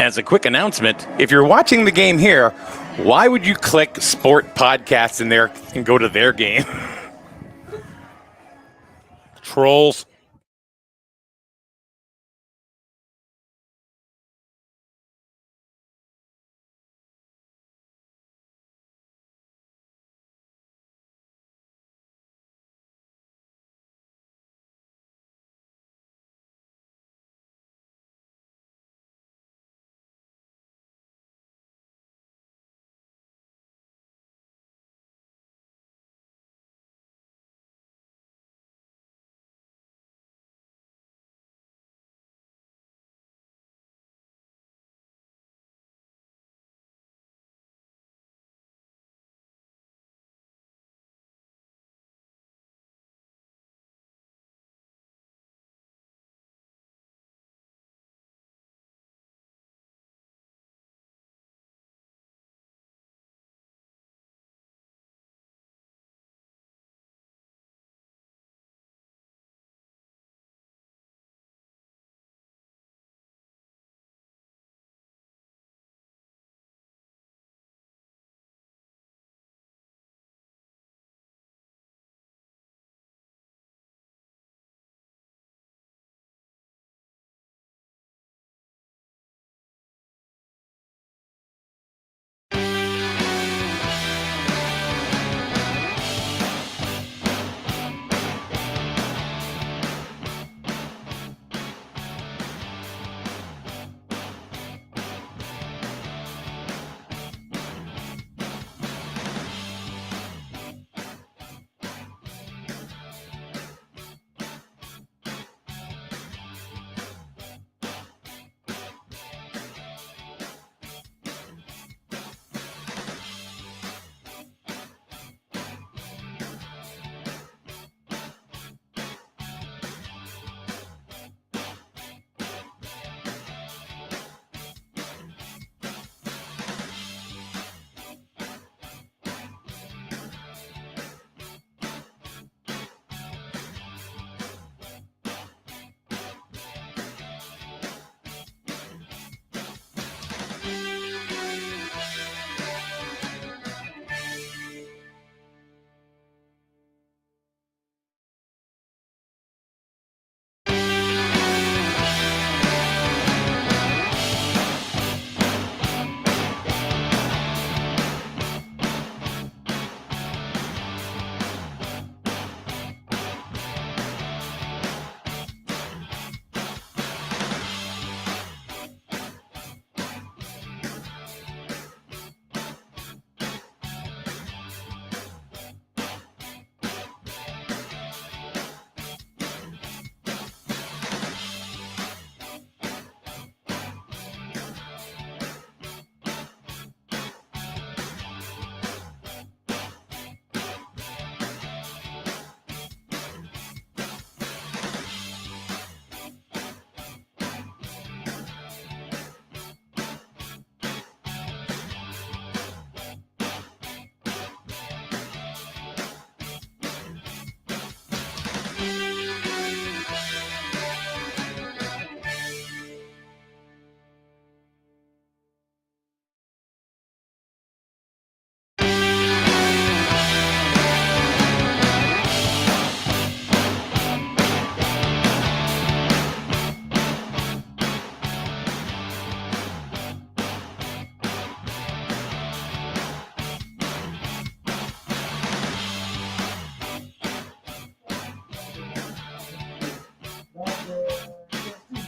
As a quick announcement, if you're watching the game here, why would you click Sport Podcasts in there and go to their game? Trolls.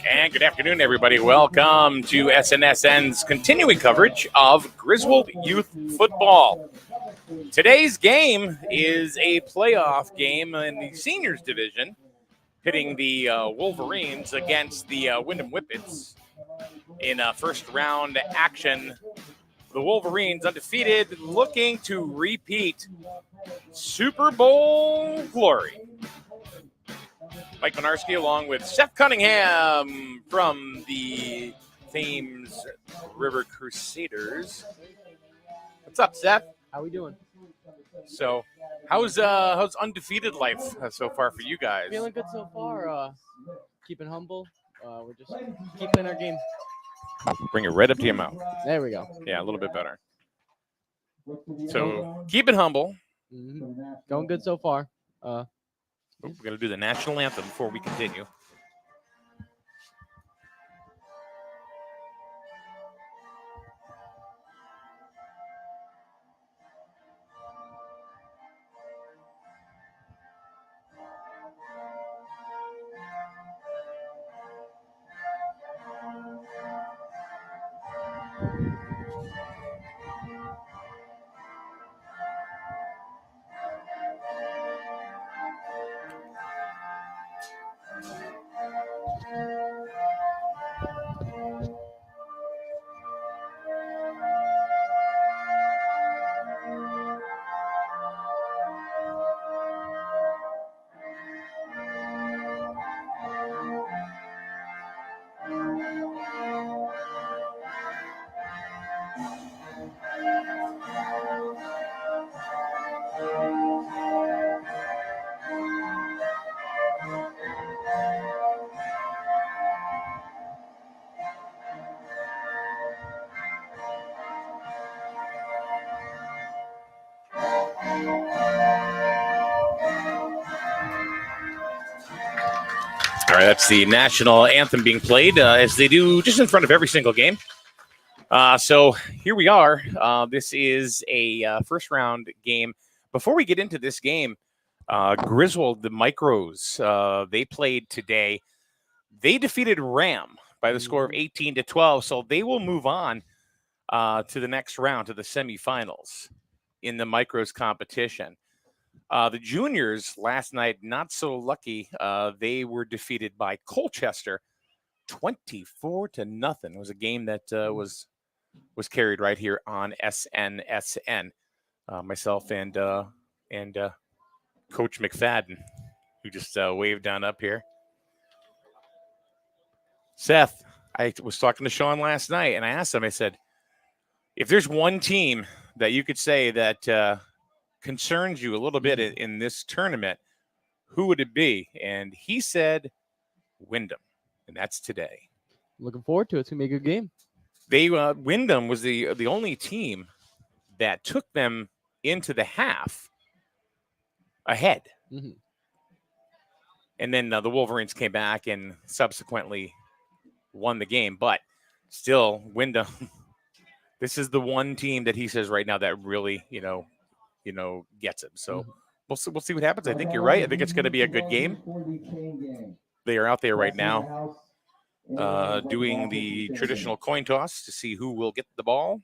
And good afternoon, everybody. Welcome to SNSN's continuing coverage of Griswold Youth Football. Today's game is a playoff game in the seniors division, pitting the Wolverines against the Windham Whippets in first round action. The Wolverines undefeated, looking to repeat Super Bowl glory. Mike Minarski along with Seth Cunningham from the Thames River Crusaders. What's up, Seth? How we doing? So, how's undefeated life so far for you guys? Feeling good so far. Keeping humble. We're just keeping our game. Bring it right up to your mouth. There we go. Yeah, a little bit better. So keep it humble. Going good so far. We're going to do the national anthem before we continue. All right, that's the national anthem being played as they do just in front of every single game. So here we are. This is a first round game. Before we get into this game, Griswold, the Micros, they played today. They defeated Ram by the score of 18-12. So they will move on to the next round, to the semifinals in the Micros competition. The juniors last night, not so lucky. They were defeated by Colchester 24-0. It was a game that was carried right here on SNSN. Myself and Coach McFadden, who just waved down up here. Seth, I was talking to Sean last night, and I asked him, I said, if there's one team that you could say that concerns you a little bit in this tournament, who would it be? And he said Windham, and that's today. Looking forward to it. It's going to be a good game. Windham was the only team that took them into the half ahead. Mm-hmm. And then the Wolverines came back and subsequently won the game. But still, Windham, this is the one team that he says right now that really, gets him. So we'll see what happens. I think you're right. I think it's going to be a good game. They are out there right now doing the traditional coin toss to see who will get the ball.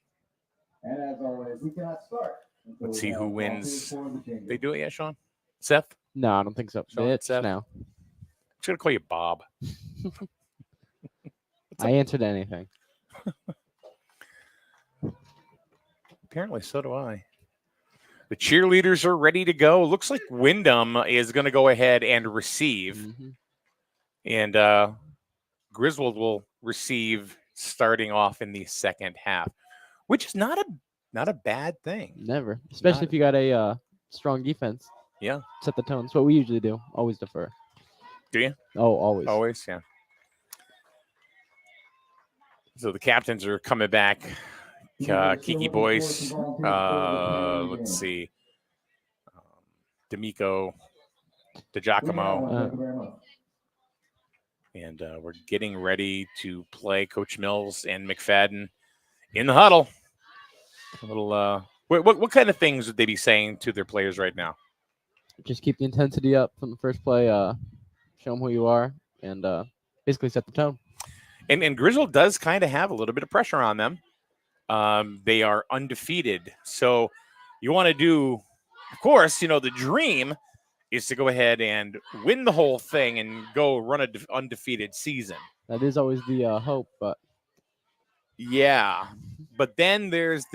And as always, we cannot start. Let's see who wins. They do it yet, Sean? Seth? No, I don't think so. Sean, It's Seth? now. I'm just going to call you Bob. I answered anything. Apparently, so do I. The cheerleaders are ready to go. Looks like Windham is going to go ahead and receive. Mm-hmm. And Griswold will receive starting off in the second half, which is not a bad thing. Never. Especially if you got a strong defense. Yeah. Set the tone. That's what we usually do. Always defer. Do you? Oh, always. Always, yeah. So the captains are coming back. Kiki Boyce, let's see, D'Amico, DiGiacomo, and we're getting ready to play. Coach Mills and McFadden in the huddle. A little, what kind of things would they be saying to their players right now? Just keep the intensity up from the first play. Show them who you are, and basically set the tone. And Griswold does kind of have a little bit of pressure on them. They are undefeated. So you want to do, of course, the dream is to go ahead and win the whole thing and go run an undefeated season. That is always the hope, but. Yeah. But then there's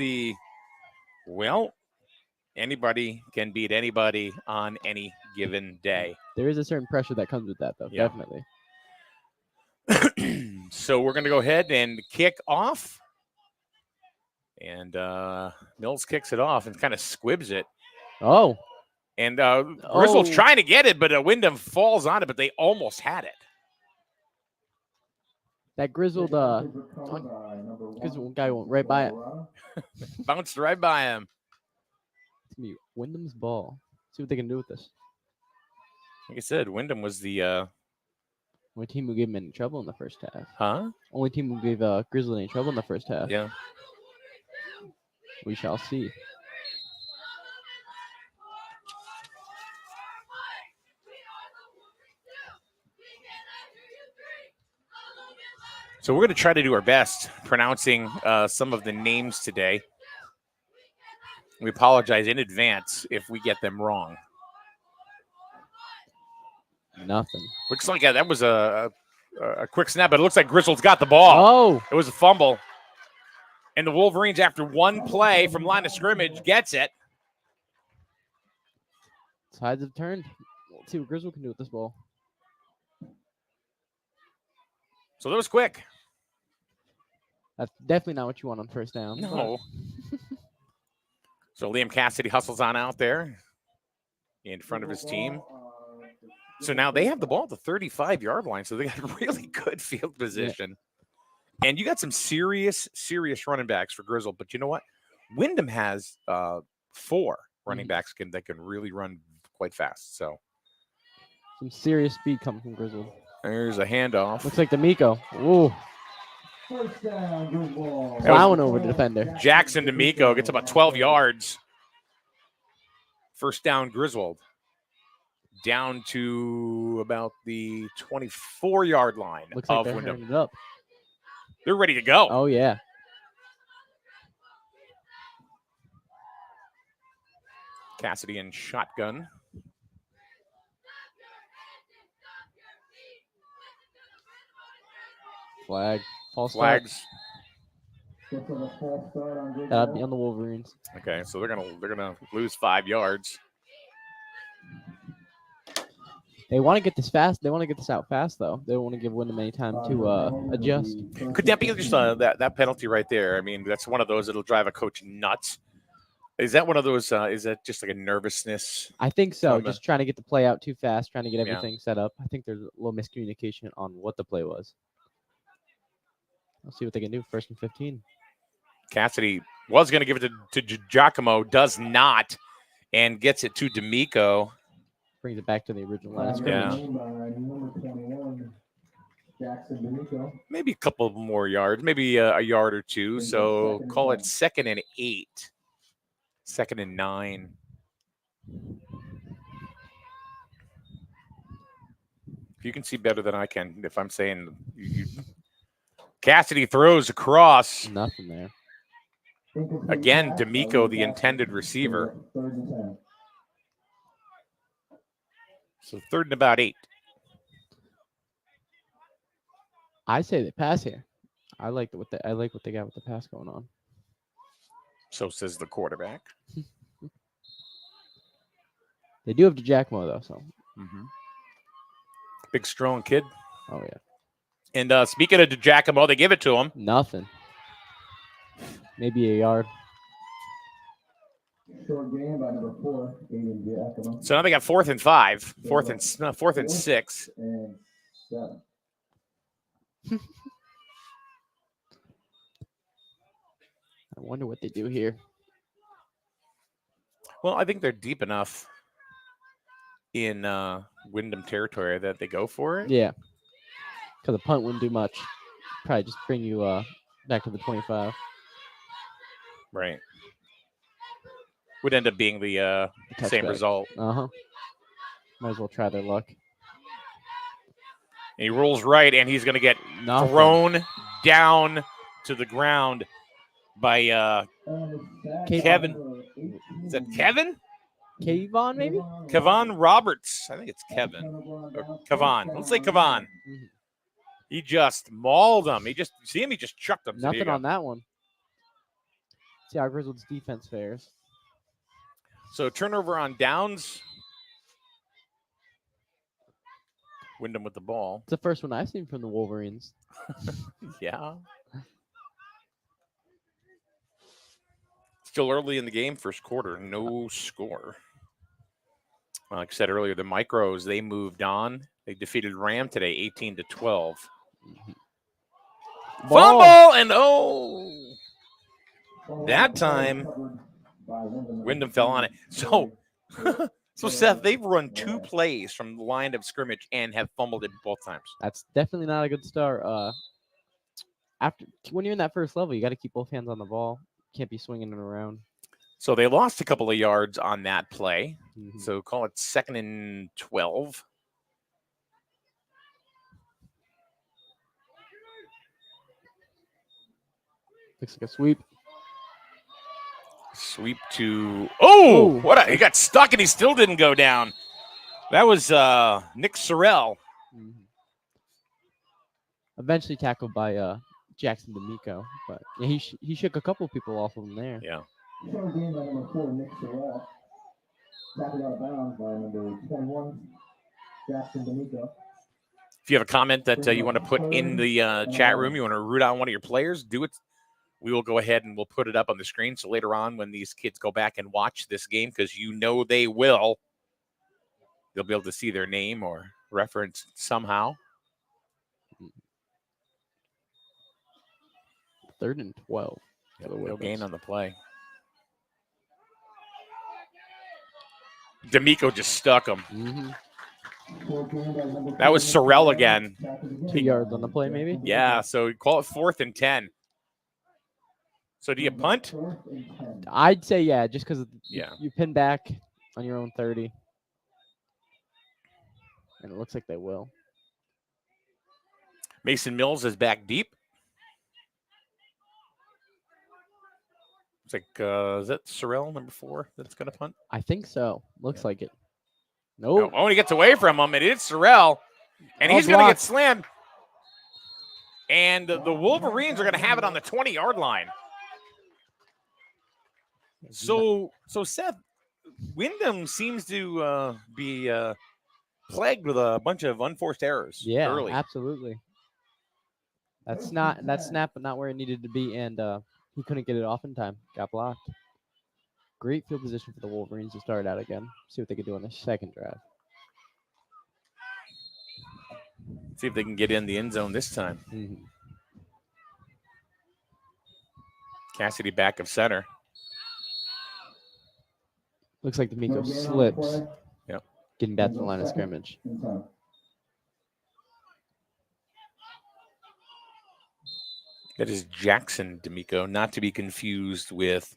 anybody can beat anybody on any given day. There is a certain pressure that comes with that, though. Yeah. Definitely. So we're going to go ahead and kick off. And Mills kicks it off and kind of squibs it. Oh. And Griswold's trying to get it, but Windham falls on it, but they almost had it. That Griswold guy went right by it. Bounced right by him. It's gonna be Wyndham's ball. See what they can do with this. Like I said, Windham was the Only team who gave him any trouble in the first half. huh? Only team who gave Griswold any trouble in the first half. Yeah. We shall see. So we're going to try to do our best pronouncing some of the names today. We apologize in advance if we get them wrong. Nothing. Looks like that was a quick snap, but it looks like Griswold's got the ball. Oh, It was a fumble. And the Wolverines, after one play from line of scrimmage, gets it. tides have turned. Let's see what Griswold can do with this ball. So that was quick. That's definitely not what you want on first down. No. So Liam Cassidy hustles on out there in front of his team. So now they have the ball at the 35-yard line, so they got really good field position. Yeah. And you got some serious running backs for Griswold. But you know what? Windham has 4 running backs that can really run quite fast. So some serious speed coming from Griswold. There's a handoff. Looks like D'Amico. Ooh. First down, good ball. Plowing over the defender. Jackson D'Amico gets about 12 yards. First down, Griswold. Down to about the 24-yard line Looks like of they're Windham. hurrying it up. They're ready to go. Oh, yeah. Cassidy in shotgun. Flag. False Flags. That'd be on the Wolverines. Okay, so they're gonna lose 5 yards. They want to get this fast. They want to get this out fast, though. They don't want to give Wyndham any time to adjust. Could that be just that penalty right there? I mean, that's one of those that'll drive a coach nuts. Is that one of those? Is that just like a nervousness? I think so. Just trying to get the play out too fast, trying to get everything set up. I think there's a little miscommunication on what the play was. Let's see what they can do. 1st and 15. Cassidy was going to give it to Giacomo, does not, and gets it to D'Amico. Brings it back to the original line of scrimmage. Maybe a couple more yards, maybe a yard or two. So call it 2nd and 8. 2nd and 9. If you can see better than I can, if I'm saying Cassidy throws across. Nothing there. Again, D'Amico, the intended receiver. So 3rd and about 8. I say they pass here. I like what they got with the pass going on. So says the quarterback. They do have Giacomo though, so big strong kid. Oh yeah. And speaking of Giacomo, they give it to him. Nothing. Maybe a yard. Short game by number 4, Aiden Giacomo. So now they got 4th and 5, 4th and 6. And 7. I wonder what they do here. Well, I think they're deep enough in Windham territory that they go for it. Yeah. Because a punt wouldn't do much. Probably just bring you back to the 25. Right. Would end up being the same result. Uh-huh. Might as well try their luck. And he rolls right, and he's going to get Nothing. thrown down to the ground by Kevin. Is that Kevin? Kayvon, maybe? Kevon Roberts. I think it's Kevin. Or Kevon. Let's say Kevon. Mm-hmm. He just mauled him. He just chucked him. So Nothing on that one. See how Griswold's defense fares. So turnover on downs. Windham with the ball. It's the first one I've seen from the Wolverines. Yeah. Still early in the game, first quarter, no score. Like I said earlier, the Micros, they moved on. They defeated Ram today, 18-12. Fumble, and that time Windham fell on it. So, so Seth, they've run 2 plays from the line of scrimmage and have fumbled it both times. That's definitely not a good start. When you're in that first level, you got to keep both hands on the ball. Can't be swinging it around. So they lost a couple of yards on that play. Mhm. So call it 2nd and 12. Looks like a sweep. Sweep to he got stuck and he still didn't go down. That was Nick Sorrell. Mhm. Eventually tackled by Jackson D'Amico, but yeah, he shook a couple people off of him there. Yeah. Short game by number 4, Nick Sorrell. Tackled out of bounds by number 21, Jackson D'Amico. If you have a comment that you want to put in the chat room, you want to root on one of your players, do it. We will go ahead and we'll put it up on the screen. So later on, when these kids go back and watch this game, because you know they will, they'll be able to see their name or reference somehow. 3rd and 12. Yep, For the no Wilderness. gain on the play. D'Amico just stuck him. Mhm. That was Sorrell again. 2 yards on the play, maybe. Yeah, so call it 4th and 10. So do you punt? I'd say yeah, just because Yeah. you pin back on your own 30, and it looks like they will. Mason Mills is back deep. It's like, is that Sorrell, number 4, that's going to punt? I think so. Looks like it. Nope. Oh, when he gets away from him, it is Sorrell. And he's going to get slammed. And the Wolverines are going to have it on the 20-yard line. So Seth, Windham seems to be plagued with a bunch of unforced errors. Yeah, early. absolutely. That snap, but not where it needed to be, and he couldn't get it off in time. Got blocked. Great field position for the Wolverines to start out again. See what they can do on the second drive. See if they can get in the end zone this time. Mm-hmm. Cassidy back of center. Looks like D'Amico slips. Yep. Getting back to the line of scrimmage. That is Jackson D'Amico, not to be confused with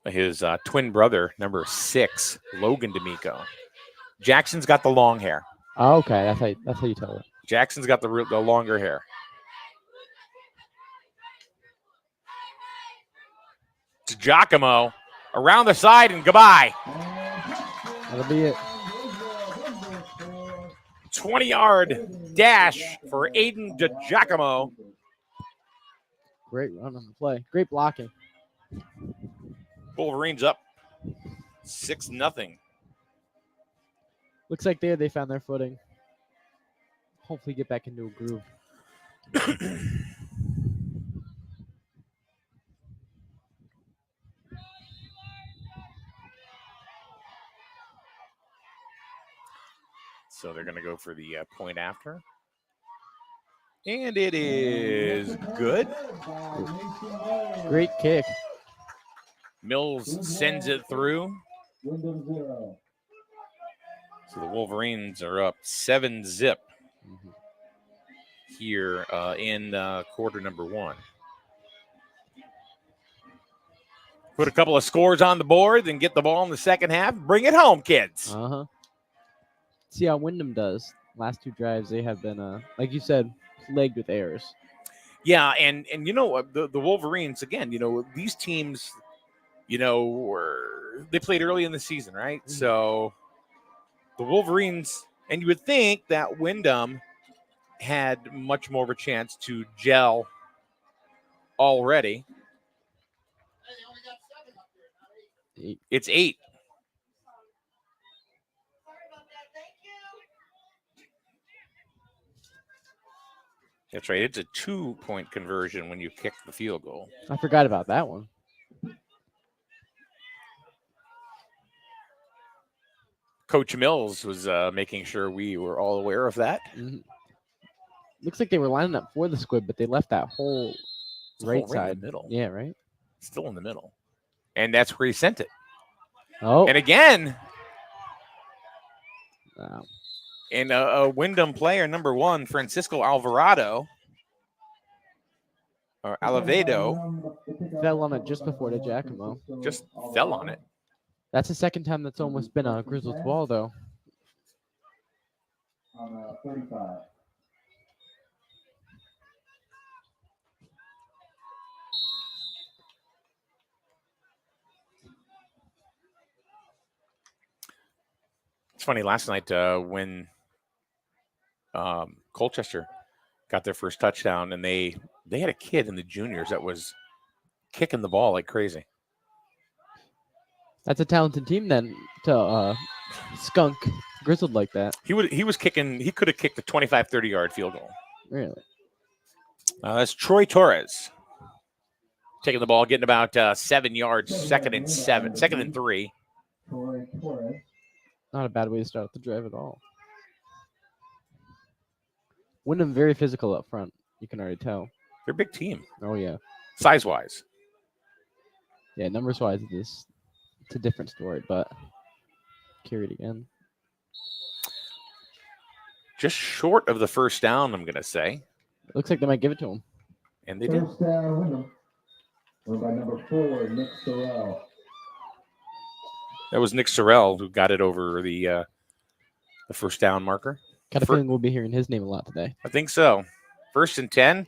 his twin brother, number 6, Logan D'Amico. Jackson's got the long hair. Oh, okay, that's how you tell it. Jackson's got the longer hair. It's Giacomo around the side and goodbye. That'll be it. 20-yard dash for Aiden DiGiacomo. Great run on the play. Great blocking. Wolverines up 6-0. Looks like they found their footing. Hopefully get back into a groove. So they're going to go for the point after. And it is good. Great kick. Mills sends it through. Windham 0. So the Wolverines are up 7-0 here in quarter number 1. Put a couple of scores on the board, then get the ball in the second half. Bring it home, kids. Uh-huh. See how Windham does. Last 2 drives, they have been, like you said, plagued with errors. Yeah, and you know, the Wolverines, again, you know, these teams, you know, they played early in the season, right? Mm-hmm. So the Wolverines, and you would think that Windham had much more of a chance to gel already. It's 8. That's right. It's a 2-point conversion when you kick the field goal. I forgot about that one. Coach Mills was making sure we were all aware of that. Mm-hmm. Looks like they were lining up for the squib, but they left that whole It's a right hole side. in the middle. Yeah, right. Still in the middle. And that's where he sent it. Oh, And again, wow. and a Windham player, number 1, Francisco Alvarado, or Alavedo, Fell on it just before the Giacomo. just fell on it. That's the second time that's almost been a Griswold's ball, though. On 35. It's funny, last night when Colchester got their first touchdown, and they had a kid in the juniors that was kicking the ball like crazy. That's a talented team then to skunk Griswold like that. He was kicking. He could have kicked a 25, 30-yard field goal. Really? That's Troy Torres taking the ball, getting about 7 yards, second and 3. Torres. Not a bad way to start the drive at all. Windham very physical up front. You can already tell. They're a big team, Oh yeah, size-wise. yeah. Numbers wise, it's a different story, but carried again. Just short of the first down, I'm going to say. Looks like they might give it to him. And they did. First down, Windham. Run by number 4, Nick Sorrell. That was Nick Sorrell who got it over the first down marker. Got a feeling we'll be hearing his name a lot today. I think so. First and 10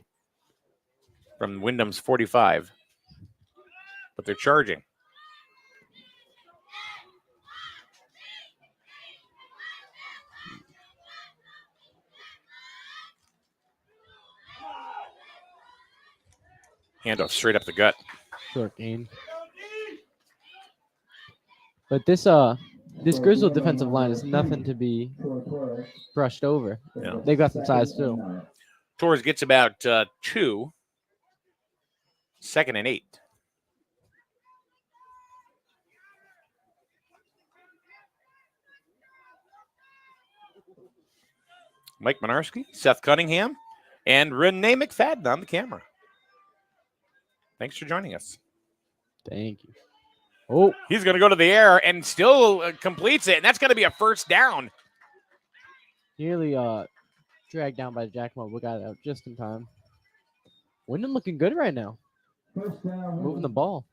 from Windham's 45. But they're charging. Handoff straight up the gut. Short gain. But this Griswold defensive line is nothing to be brushed over. Yeah. They got some size too. Torres gets about 2. Second and 8. Mike Minarski, Seth Cunningham, and Renee McFadden on the camera. Thanks for joining us. Thank you. Oh, He's going to go to the air and still completes it, and that's going to be a first down. nearly dragged down by Giacomo. We got it out just in time. Windham looking good right now. First down, Moving the ball.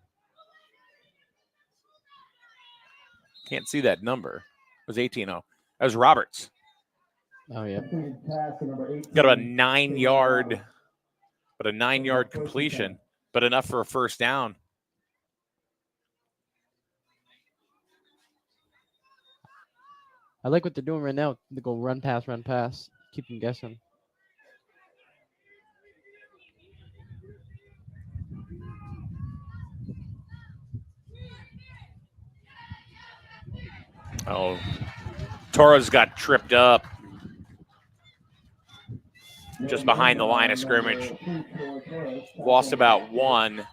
Can't see that number. It was 18-0. That was Roberts. Oh yeah. pass to number 18. Got about 9 yard, but a 9-yard completion, but enough for a first down. I like what they're doing right now. They go run, pass. Keep them guessing. Oh, Torres got tripped up just behind the line of scrimmage. Lost about 1.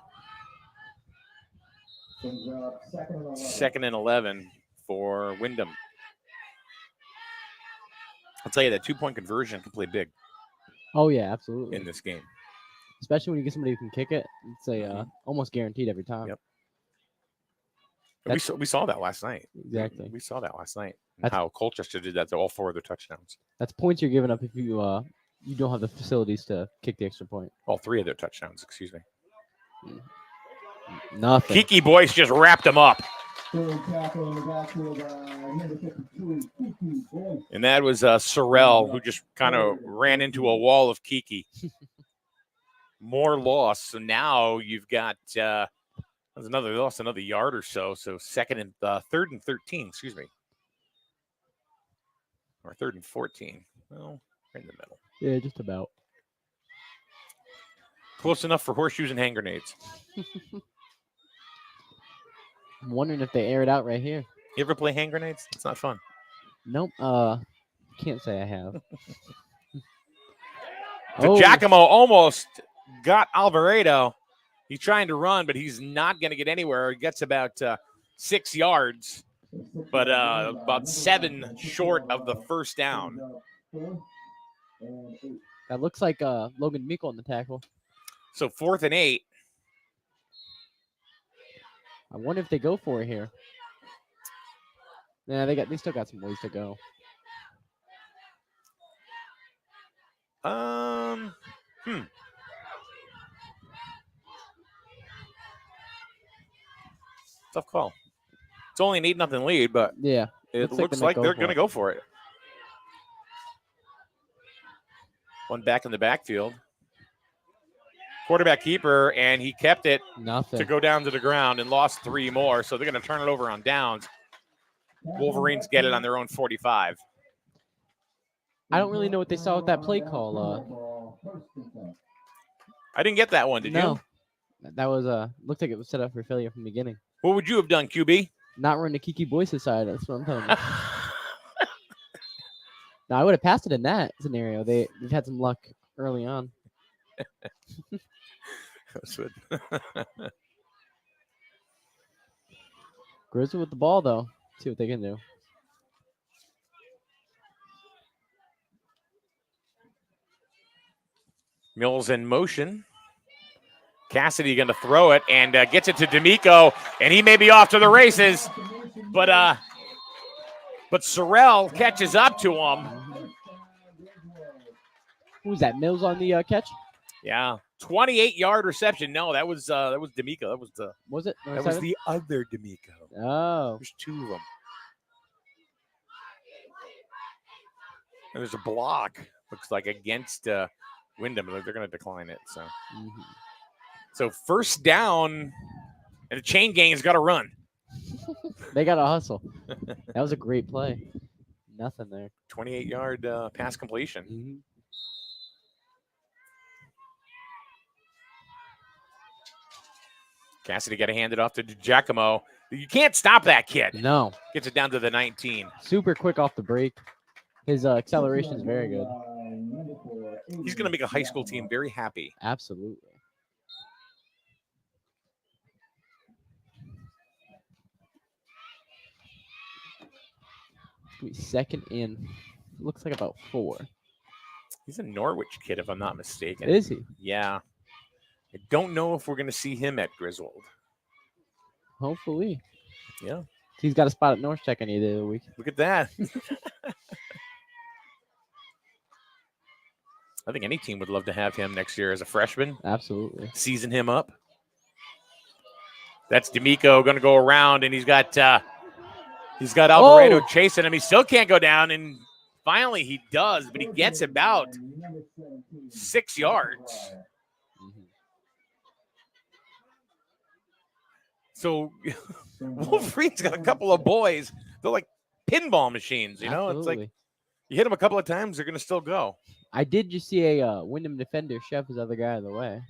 Second and 11 for Windham. I'll tell you that 2-point conversion can play big Oh yeah, absolutely. in this game. Especially when you get somebody who can kick it. It's a almost guaranteed every time. Yep. We saw that last night. Exactly. We saw that last night. That's- How Colchester did that to all 4 of their touchdowns. That's points you're giving up if you don't have the facilities to kick the extra point. All 3 of their touchdowns, excuse me. Nothing. Kiki Boyce just wrapped him up. And that was Sorrell, who just kind of ran into a wall of Kiki. More loss. So now you've got there's another loss, another yard or so. So third and 13, excuse me. Or 3rd and 14. Well, right in the middle. Yeah, just about. Close enough for horseshoes and hand grenades. I'm wondering if they air it out right here. You ever play hand grenades? It's not fun. Nope. Can't say I have. Giacomo almost got Alvarado. He's trying to run, but he's not going to get anywhere. He gets about 6 yards, but about 7 short of the first down. That looks like Logan Meekle on the tackle. So 4th and 8. I wonder if they go for it here. Yeah, they still got some ways to go. Tough call. It's only an 8-0 lead, but Yeah, it looks like they're going to go for it. One back in the backfield. Quarterback keeper, and he kept it Nothing. to go down to the ground and lost 3 more. So they're going to turn it over on downs. Wolverines get it on their own 45. I don't really know what they saw with that play call. I didn't get that one, did you? That was looked like it was set up for failure from the beginning. What would you have done, QB? Not run the Kiki Boyce's side. That's what I'm telling you. No, I would have passed it in that scenario. They've had some luck early on. Griswold with the ball, though. See what they can do. Mills in motion. Cassidy going to throw it and gets it to D'Amico, and he may be off to the races, but Sorrell catches up to him. Who was that? Mills on the catch? Yeah, 28-yard reception. No, that was D'Amico. That was the. Was it? That was the other D'Amico. Oh, there's 2 of them. And there's a block. Looks like against Windham. They're going to decline it. So. So 1st down, and the chain gang's got to run. They got to hustle. That was a great play. Nothing there. 28-yard pass completion. Cassidy got to hand it off to Giacomo. You can't stop that kid. No. Gets it down to the 19. Super quick off the break. His acceleration is very good. He's going to make a high school team very happy. Absolutely. Second in. Looks like about 4. He's a Norwich kid, if I'm not mistaken. Is he? Yeah. I don't know if we're going to see him at Griswold. Hopefully. Yeah. He's got a spot at North Tech any day of the week. Look at that. I think any team would love to have him next year as a freshman. Absolutely. Season him up. That's D'Amico going to go around, and he's got Alvarado chasing him. He still can't go down, and finally he does, but he gets about 6 yards. So Wolverine's got a couple of boys. They're like pinball machines, you know? Absolutely. It's like you hit them a couple of times, they're going to still go. I did just see a Windham defender shove his other guy out of the way.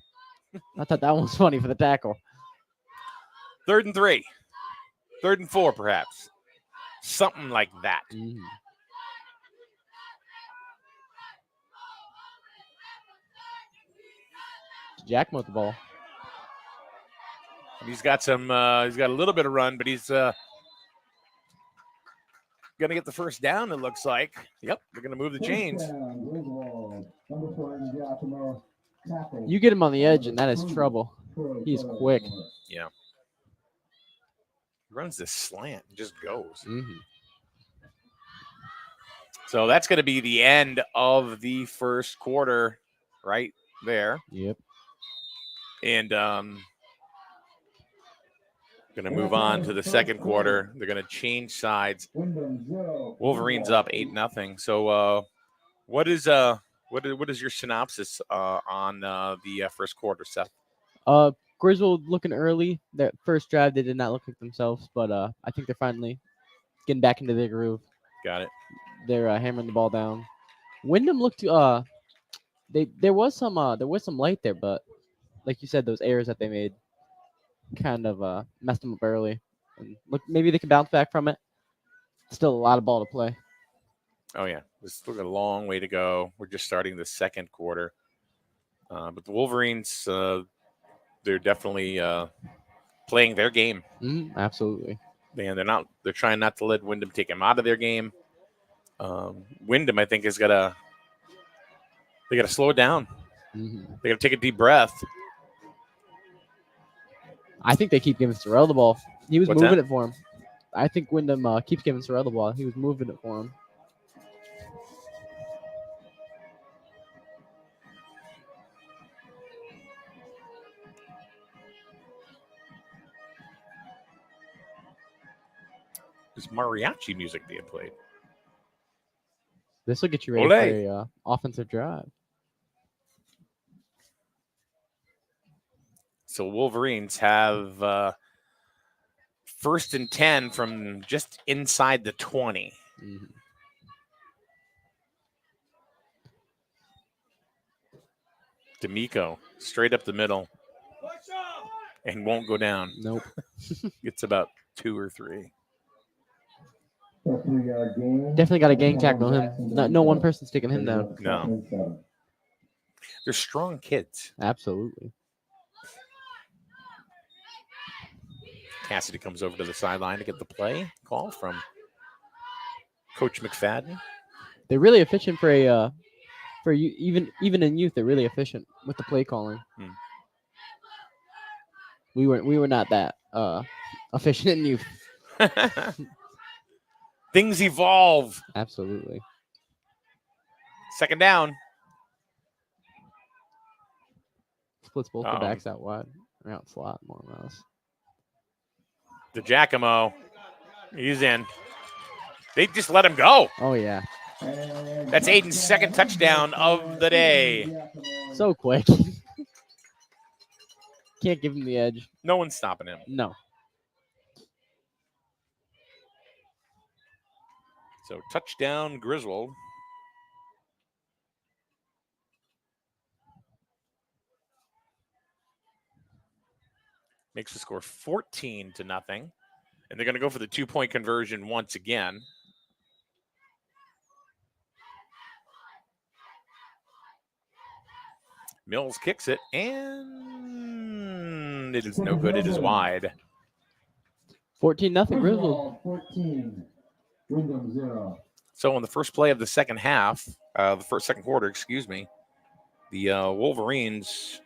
I thought that one was funny for the tackle. 3rd and 3. 3rd and 4, perhaps. Something like that. Jack with the ball. He's got some. He's got a little bit of run, but he's going to get the 1st down. It looks like. Yep, they're going to move the chains. You get him on the edge, and that is trouble. He's quick. Yeah. He runs this slant and just goes. So that's going to be the end of the 1st quarter, right there. Yep. And going to move on to the 2nd quarter. They're going to change sides. Wolverines up 8-0. So what is your synopsis on the 1st quarter, Seth? Griswold looking early. That first drive, they did not look like themselves, but I think they're finally getting back into their groove. Got it. They're hammering the ball down. Windham looked there was some light there, but like you said, those errors that they made kind of messed them up early. And look, maybe they can bounce back from it. Still a lot of ball to play. Oh yeah, we've still got a long way to go. We're just starting the 2nd quarter, but the Wolverines, they're definitely playing their game. Absolutely. And they're trying not to let Windham take them out of their game. Windham, I think, has got They got to slow it down. Mm-hmm. They got to take a deep breath. I think they keep giving Sorrell the ball. He was What's moving that? it for him. I think Windham keeps giving Sorrell the ball. He was moving it for him. There's mariachi music being played. This will get you ready Olé. for a offensive drive. So Wolverines have 1st and 10 from just inside the 20. Mm-hmm. D'Amico straight up the middle and won't go down. Nope. It's about 2 or 3. Definitely got to gang tackle him. No one person's taking him down. No. They're strong kids. Absolutely. Cassidy comes over to the sideline to get the play call from Coach McFadden. They're really efficient for you, even in youth. They're really efficient with the play calling. We were not that efficient in youth. Things evolve. Absolutely. 2nd down. Splits both the backs out wide or out slot more or less. The Giacomo, he's in. They just let him go. Oh yeah. That's Aiden's 2nd touchdown of the day. So quick. Can't give him the edge. No one's stopping him. No. So touchdown Griswold. Makes the score 14-0. And they're going to go for the 2-point conversion once again. Mills kicks it, and it is no good. It is wide. 14-0 Griswold. 14. Windham 0. So on the first play of the second half, second quarter, excuse me, the Wolverines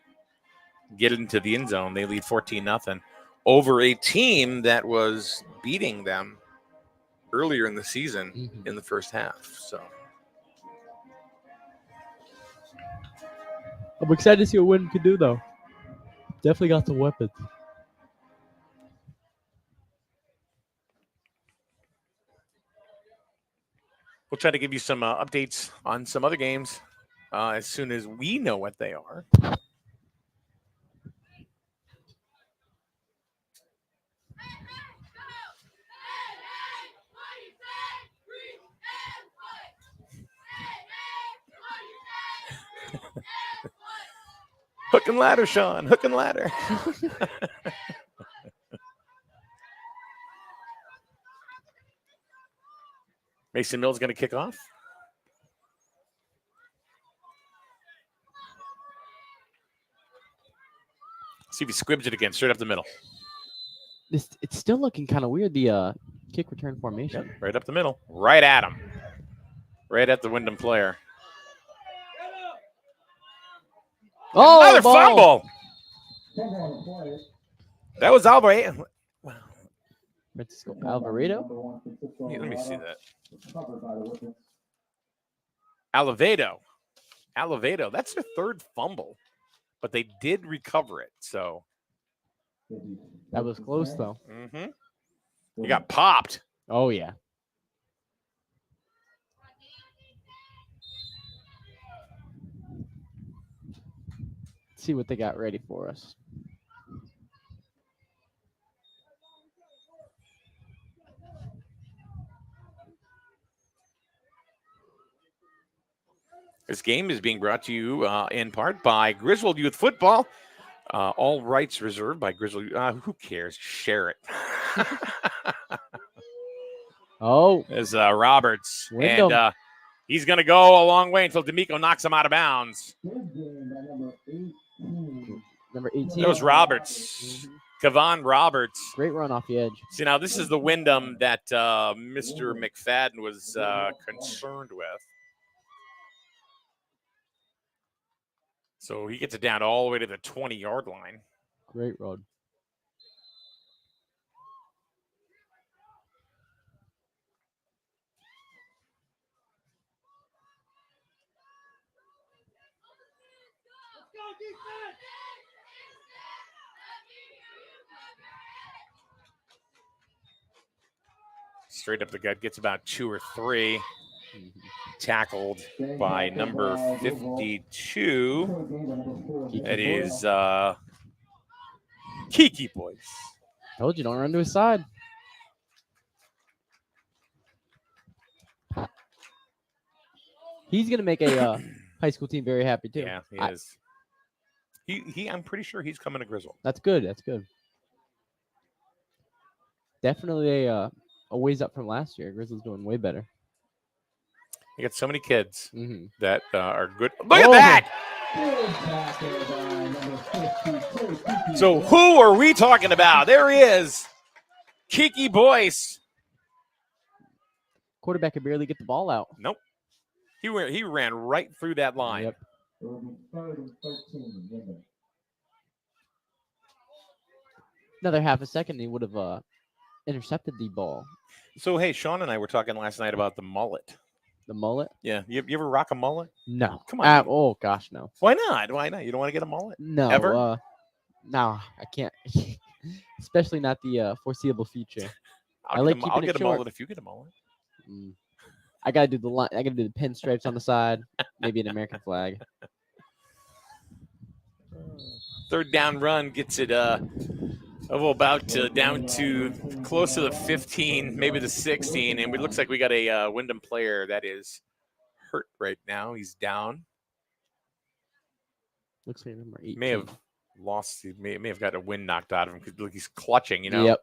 get into the end zone. They lead 14-0 over a team that was beating them earlier in the season in the first half. So I'm excited to see what Windham can do, though. Definitely got some weapons. we'll try to give you some updates on some other games as soon as we know what they are. Hook and ladder, Sean. Hook and ladder. Mason Mills going to kick off. See if he squibs it again, straight up the middle. It's still looking kind of weird, the kick return formation. Yep, right up the middle. Right at him. Right at the Windham player. Oh, another ball. fumble. That was Alvarado. Wow. Francisco Alvarado? Yeah, let me see that. Alvarado. That's their 3rd fumble, but they did recover it. So That was close, though. He got popped. Oh, yeah. Let's see what they got ready for us. This game is being brought to you in part by Griswold Youth Football. All rights reserved by Griswold. Who cares? Share it. Oh. There's Roberts. Windham. And he's going to go a long way until D'Amico knocks him out of bounds. Number 18. That was Roberts. Kevon Roberts. Great run off the edge. See, now this is the Windham that Mr. McFadden was concerned with. So he gets it down all the way to the 20-yard line. Great road. Straight up the gut, gets about 2 or 3. Mhm. Tackled by number 52. That is Kiki Boys. Told you, don't run to his side. He's gonna make a high school team very happy too. Yeah, he is. I'm pretty sure he's coming to Griswold. That's good. That's good. Definitely a ways up from last year. Grizzlies doing way better. You got so many kids Mm-hmm. that are good. Look at that! So who are we talking about? There he is. Kiki Boyce. Quarterback could barely get the ball out. Nope. He ran right through that line. Yep. It will be 3rd and 13. Windham. Another half a second, he would have intercepted the ball. So, hey, Sean and I were talking last night about the mullet. The mullet? Yeah. You ever rock a mullet? No. Come on. Oh gosh, no. Why not? Why not? You don't want to get a mullet? No. Ever? No, I can't. Especially not the foreseeable future. I'll like get a keeping it short. mullet if you get a mullet. I gotta do the line. I gotta do the pinstripes on the side. Maybe an American flag. 3rd down run gets it about down to close to the 15, maybe the 16, and it looks like we got a Windham player that is hurt right now. He's down. Looks like number 18. May have lost. He may have got a wind knocked out of him because look, he's clutching. You know. Yep.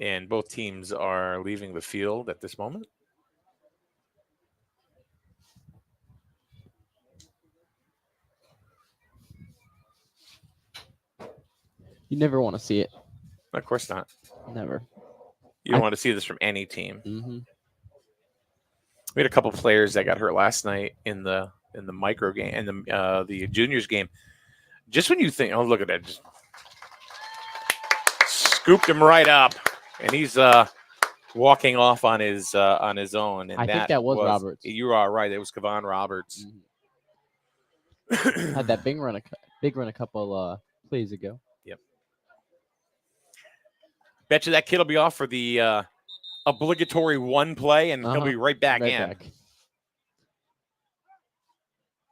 And both teams are leaving the field at this moment. You never want to see it. Of course not. Never. You don't want to see this from any team. Mm-hmm. We had a couple players that got hurt last night in the micro game and the juniors game. Just when you think, oh, look at that, just scooped him right up, and he's walking off on his own. And I think that was Roberts. You are right. It was Kevon Roberts. Mm-hmm. Had that big run a couple plays ago. Yep. Bet you that kid will be off for the obligatory one play, and he'll be right back in.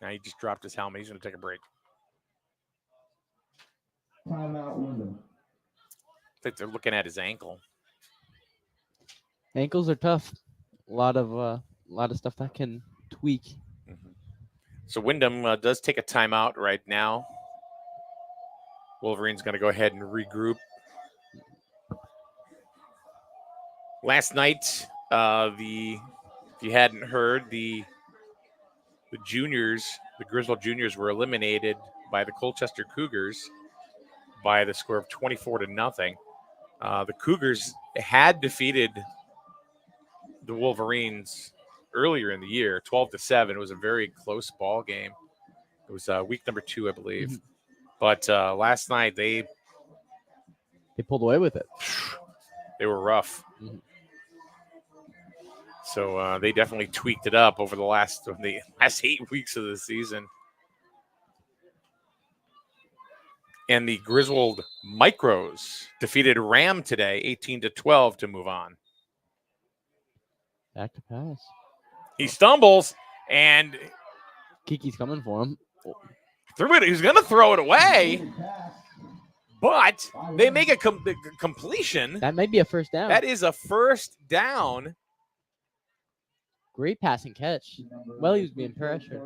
Now he just dropped his helmet. He's going to take a break. Timeout, Windham. I think they're looking at his ankle. Ankles are tough. A lot of stuff that can tweak. Mm-hmm. So Windham does take a timeout right now. Wolverine's going to go ahead and regroup. Last night, if you hadn't heard, the juniors, the Griswold juniors, were eliminated by the Colchester Cougars by the score of 24-0. The Cougars had defeated the Wolverines earlier in the year, 12-7. It was a very close ball game. It was week number 2, I believe. Mm-hmm. But last night they pulled away with it. They were rough. Mm-hmm. So they definitely tweaked it up over the last 8 weeks of the season. And the Griswold Micros defeated Ram today, 18-12, to move on. Back to pass. He stumbles, and Kiki's coming for him. Threw it. He's going to throw it away, but they make a completion. That may be a first down. That is a first down. Great passing catch. Well, he was being pressured.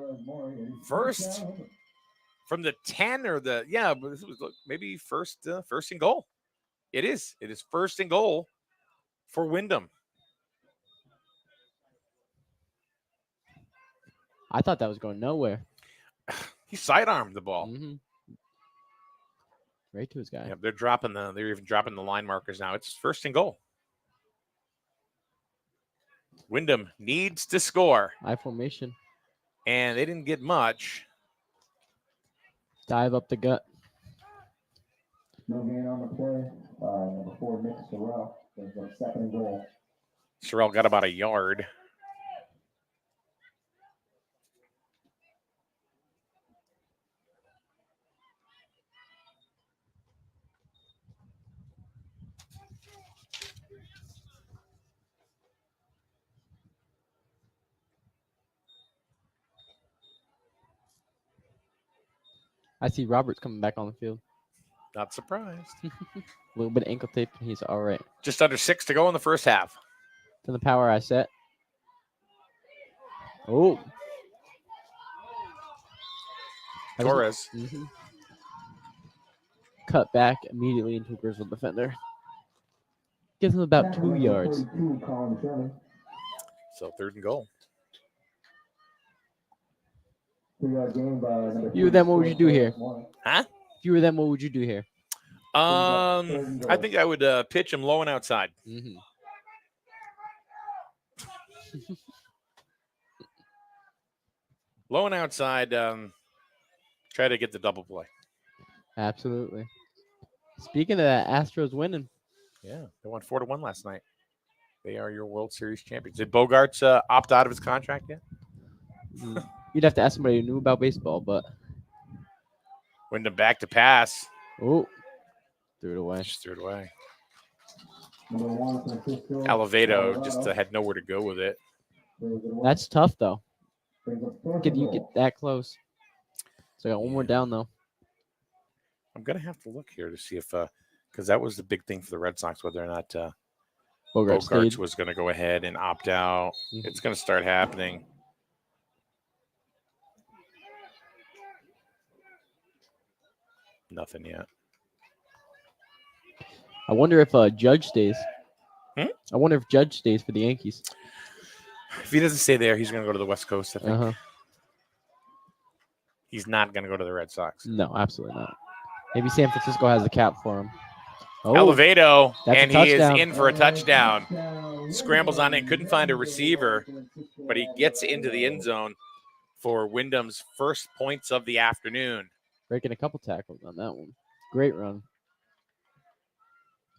First from the 10 or the but this was maybe first and goal. It is first and goal for Windham. I thought that was going nowhere. He sidearmed the ball. Right to his guy. Yeah, they're even dropping the line markers now. It's 1st and goal. Windham needs to score. I formation. And they didn't get much. Dive up the gut. No gain on the play. Number 4, Nick Sorrell. There's a 2nd and goal. Sorrell got about a yard. I see Roberts coming back on the field. Not surprised. A little bit of ankle tape, and he's all right. Just under 6 to go in the first half. To the power I set. Oh. Torres. Cut back immediately into a Griswold defender. Gives him about 2 yards. 42, Colin Sherman. So 3rd and goal. 3-yard gain by number If you were them, what would you do here? Huh? If you were them, what would you do here? I think I would pitch him low and outside. Low and outside. Try to get the double play. Absolutely. Speaking of that, Astros winning. Yeah, they won 4-1 last night. They are your World Series champions. Did Bogarts opt out of his contract yet? You'd have to ask somebody who knew about baseball, but Windham back to pass. oh, threw it away. Just threw it away. Number 1, Francisco. Elevato just had nowhere to go with it. That's tough though. Brings up 4th Can and you goal. get that close? So I got one more down though. I'm gonna have to look here to see if because that was the big thing for the Red Sox, whether or not Bogarts Bogarts was going to go ahead and opt out. It's going to start happening. Nothing yet. I wonder if Judge stays. I wonder if Judge stays for the Yankees. If he doesn't stay there, he's going to go to the West Coast, I think. He's not going to go to the Red Sox. No, absolutely not. Maybe San Francisco has the cap for him. Oh, Elevato, that's a and he is touchdown. in for a touchdown. Scrambles on in, couldn't find a receiver, but he gets into the end zone for Windham's first points of the afternoon. Breaking a couple tackles on that one. Great run.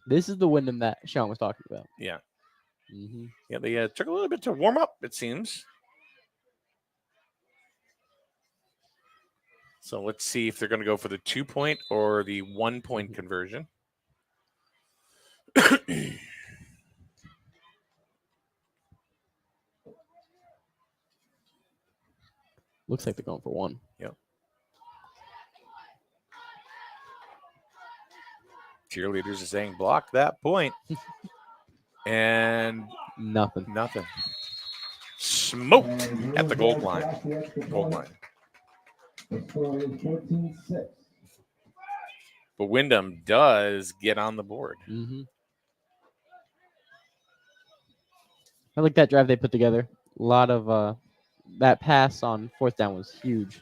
This is the Windham that Sean was talking about. Yeah. Yeah, they took a little bit to warm up, it seems. So let's see if they're going to go for the 2-point or the 1-point conversion. Looks like they're going for 1. Yep. Cheerleaders are saying, block that point. And Nothing. Smoked at the goal line. The score is 13-6. But Windham does get on the board. I like that drive they put together. A lot of that pass on 4th down was huge.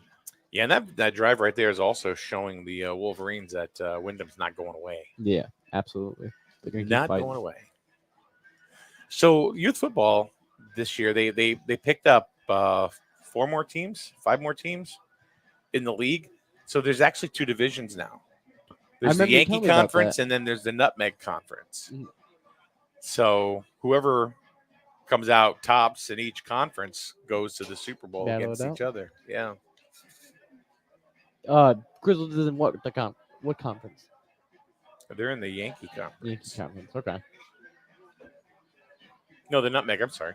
Yeah, and that drive right there is also showing the Wolverines that Windham's not going away. Yeah, absolutely. They're gonna keep Not fighting. going away. So youth football this year, they picked up 5 more teams in the league. So there's actually 2 divisions now. There's the remember you Yankee telling me about Conference, that. and then there's the Nutmeg Conference. So whoever comes out tops in each conference goes to the Super Bowl Battle against it each other. Yeah. Griswold is in what conference? They're in the Yankee Conference. Yankee Conference. Okay. No, the Nutmeg. I'm sorry.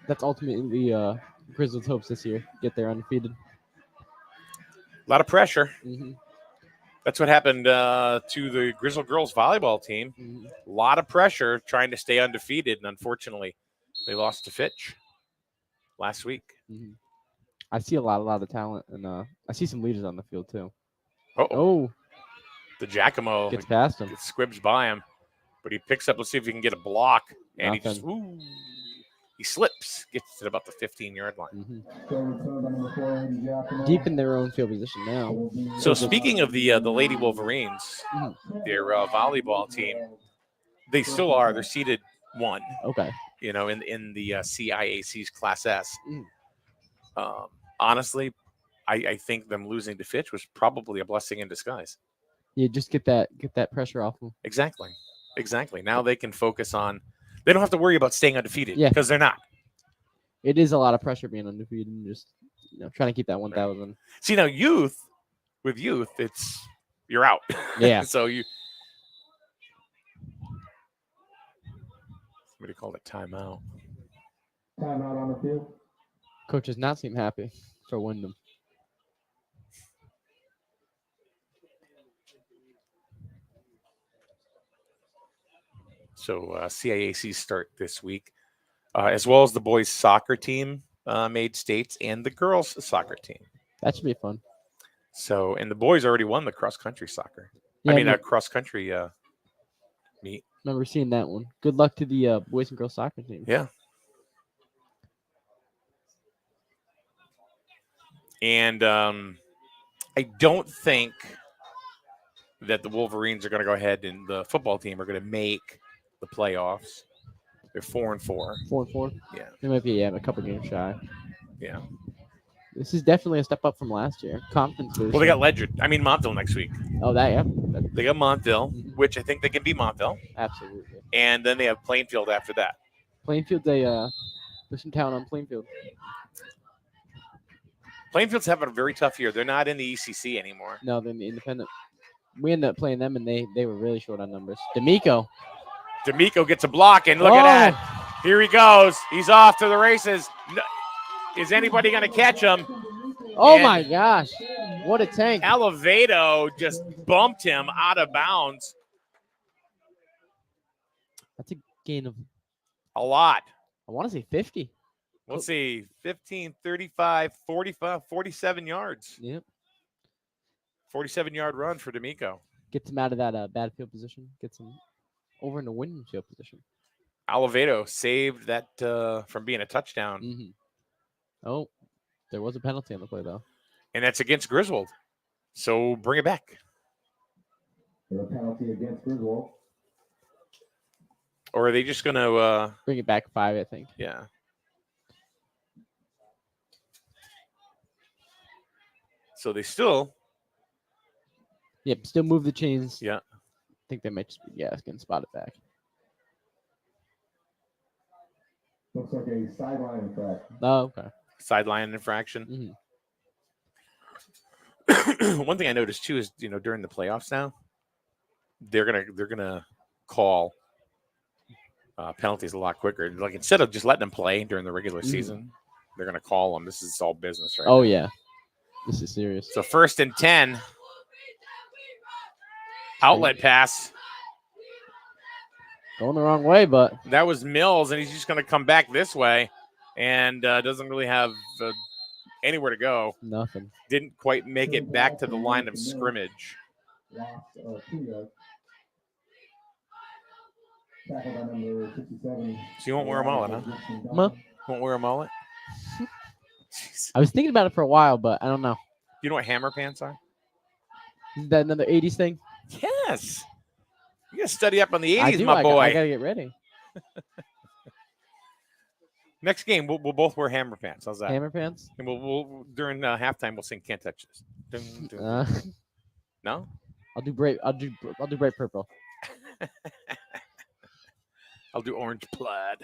That's ultimately Griswold's hopes this year. Get there undefeated. A lot of pressure. That's what happened to the Griswold girls volleyball team. A lot of pressure trying to stay undefeated, and unfortunately, they lost to Fitch last week. I see a lot of talent, and I see some leaders on the field too. Oh, the Giacomo Gets past him. squibs by him, but he picks up. Let's see if he can get a block, and he He slips, gets to about the 15-yard line. Deep in their own field position now. So speaking of the Lady Wolverines, their volleyball team, they still are. They're seeded 1. Okay. In the CIAC's Class S. Mm. Honestly, I think them losing to Fitch was probably a blessing in disguise. Yeah, just get that pressure off them. Exactly. Now they can focus on. They don't have to worry about staying undefeated because they're not. It is a lot of pressure being undefeated and just trying to keep that 1,000. Right. See, now with youth, it's you're out. Yeah. So somebody called it timeout. Timeout on the field. Coach does not seem happy for Windham. So CIAC start this week, as well as the boys soccer team made states and the girls soccer team. That should be fun. So, and the boys already won the cross country soccer. Yeah, Cross country meet. Remember seeing that one. Good luck to the boys and girls soccer team. Yeah. And I don't think that the Wolverines are going to go ahead and the football team are going to make the playoffs. They're 4-4. 4-4. Yeah. They might be a couple games shy. Yeah. This is definitely a step up from last year. Conference boost. Well, they got Montville next week. Oh, yeah. They got Montville, which I think they can beat Montville. Absolutely. And then they have Plainfield after that. Plainfield, there's some talent on Plainfield. Plainfield's having a very tough year. They're not in the ECC anymore. No, they're in the independent. We ended up playing them, and they were really short on numbers. D'Amico gets a block, and look at that. Here he goes. He's off to the races. No, is anybody going to catch him? Oh, my gosh. What a tank. Alivedo just bumped him out of bounds. That's a gain of a lot. I want to say 50. Let's see. 15, 35, 45, 47 yards. Yep. 47-yard run for D'Amico. Gets him out of that bad field position. Gets him over in the winning field position. Alivedo saved that from being a touchdown. Mm-hmm. Oh, there was a penalty on the play, though. And that's against Griswold. So bring it back. A penalty against Griswold. Or are they just going to bring it back 5, I think. Yeah. So they still. Yep, still move the chains. Yeah. I think they might just be, getting spotted back. Looks like a sideline infraction. Oh, okay. Sideline infraction. Mm-hmm. One thing I noticed too is during the playoffs now, they're gonna call penalties a lot quicker. Like instead of just letting them play during the regular season, they're gonna call them. This is all business, right? Oh yeah, this is serious. So 1st and 10, outlet pass. Going the wrong way, but that was Mills, and he's just gonna come back this way, and doesn't really have anywhere to go. Nothing. Didn't quite make it back to the line of scrimmage. So you won't wear a mullet, huh? Won't wear a mullet? I was thinking about it for a while, but I don't know. You know what hammer pants are? Is that another 80s thing? Yes. You got to study up on the 80s, my boy. I got to get ready. Next game, we'll both wear hammer pants. How's that? Hammer pants? And we'll during halftime, we'll sing "Can't Touch This." Dun, dun. No? I'll do bright purple. I'll do orange plaid.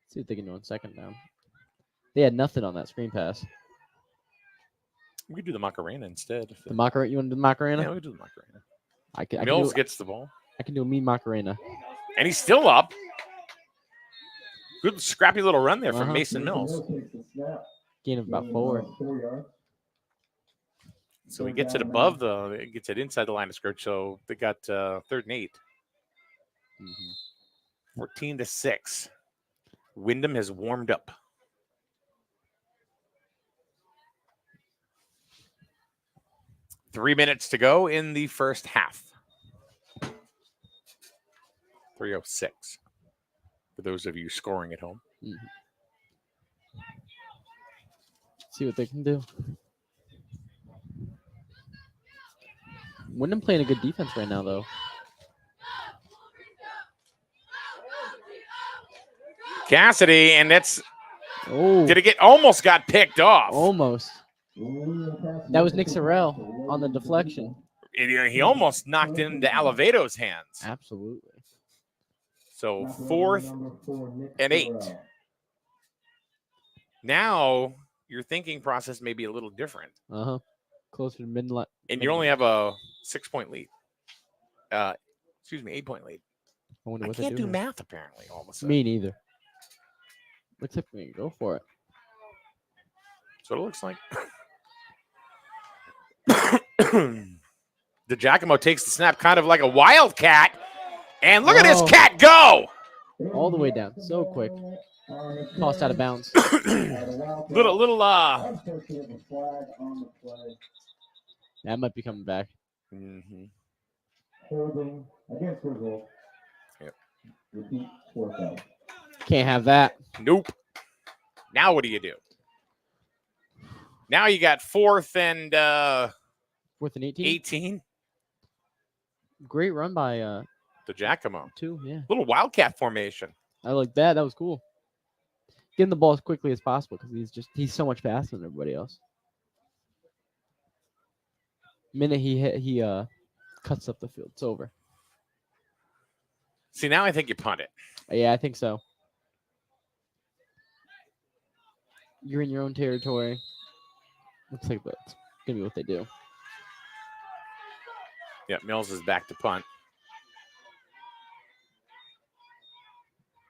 See what they can do on 2nd down. They had nothing on that screen pass. We could do the Macarena instead. The Macarena? You want to do the Macarena? Yeah, we could do the Macarena. Mills gets the ball. I can do a mean Macarena. And he's still up. Good scrappy little run there from Mason Mills. Gain of about 4. So he gets it above gets it inside the line of scrimmage. So they got 3rd and 8. 14-6. Windham has warmed up. Three minutes to go in the first half. 3:06. for those of you scoring at home. See what they can do. Windham playing a good defense right now, though. Cassidy, and that's Oh, did it get almost got picked off? almost. That was Nick Sorrell on the deflection. He almost knocked it into Alavedo's hands. Absolutely. So 4th and 8. Now your thinking process may be a little different. Closer to midline. And you only have a 6-point lead. 8-point lead. I I can't do math apparently all of a sudden. Me neither. Looks like we can go for it. That's what it looks like. DiGiacomo takes the snap kind of like a wildcat. And look at this cat go! All the way down. So quick. Tossed out of bounds. little That might be coming back. Holding against Griswold. Yep. Repeat 4th down. Can't have that. Nope. Now what do you do? Now you got 4th and 4th and 18. 18. Great run by DiGiacomo. 2. Yeah. Little wildcat formation. I like that. That was cool. Get him the ball as quickly as possible because he's so much faster than everybody else. Minute he cuts up the field, it's over. See, now I think you punt it. Yeah, I think so. You're in your own territory. Looks like that's gonna be what they do. Yeah, Mills is back to punt.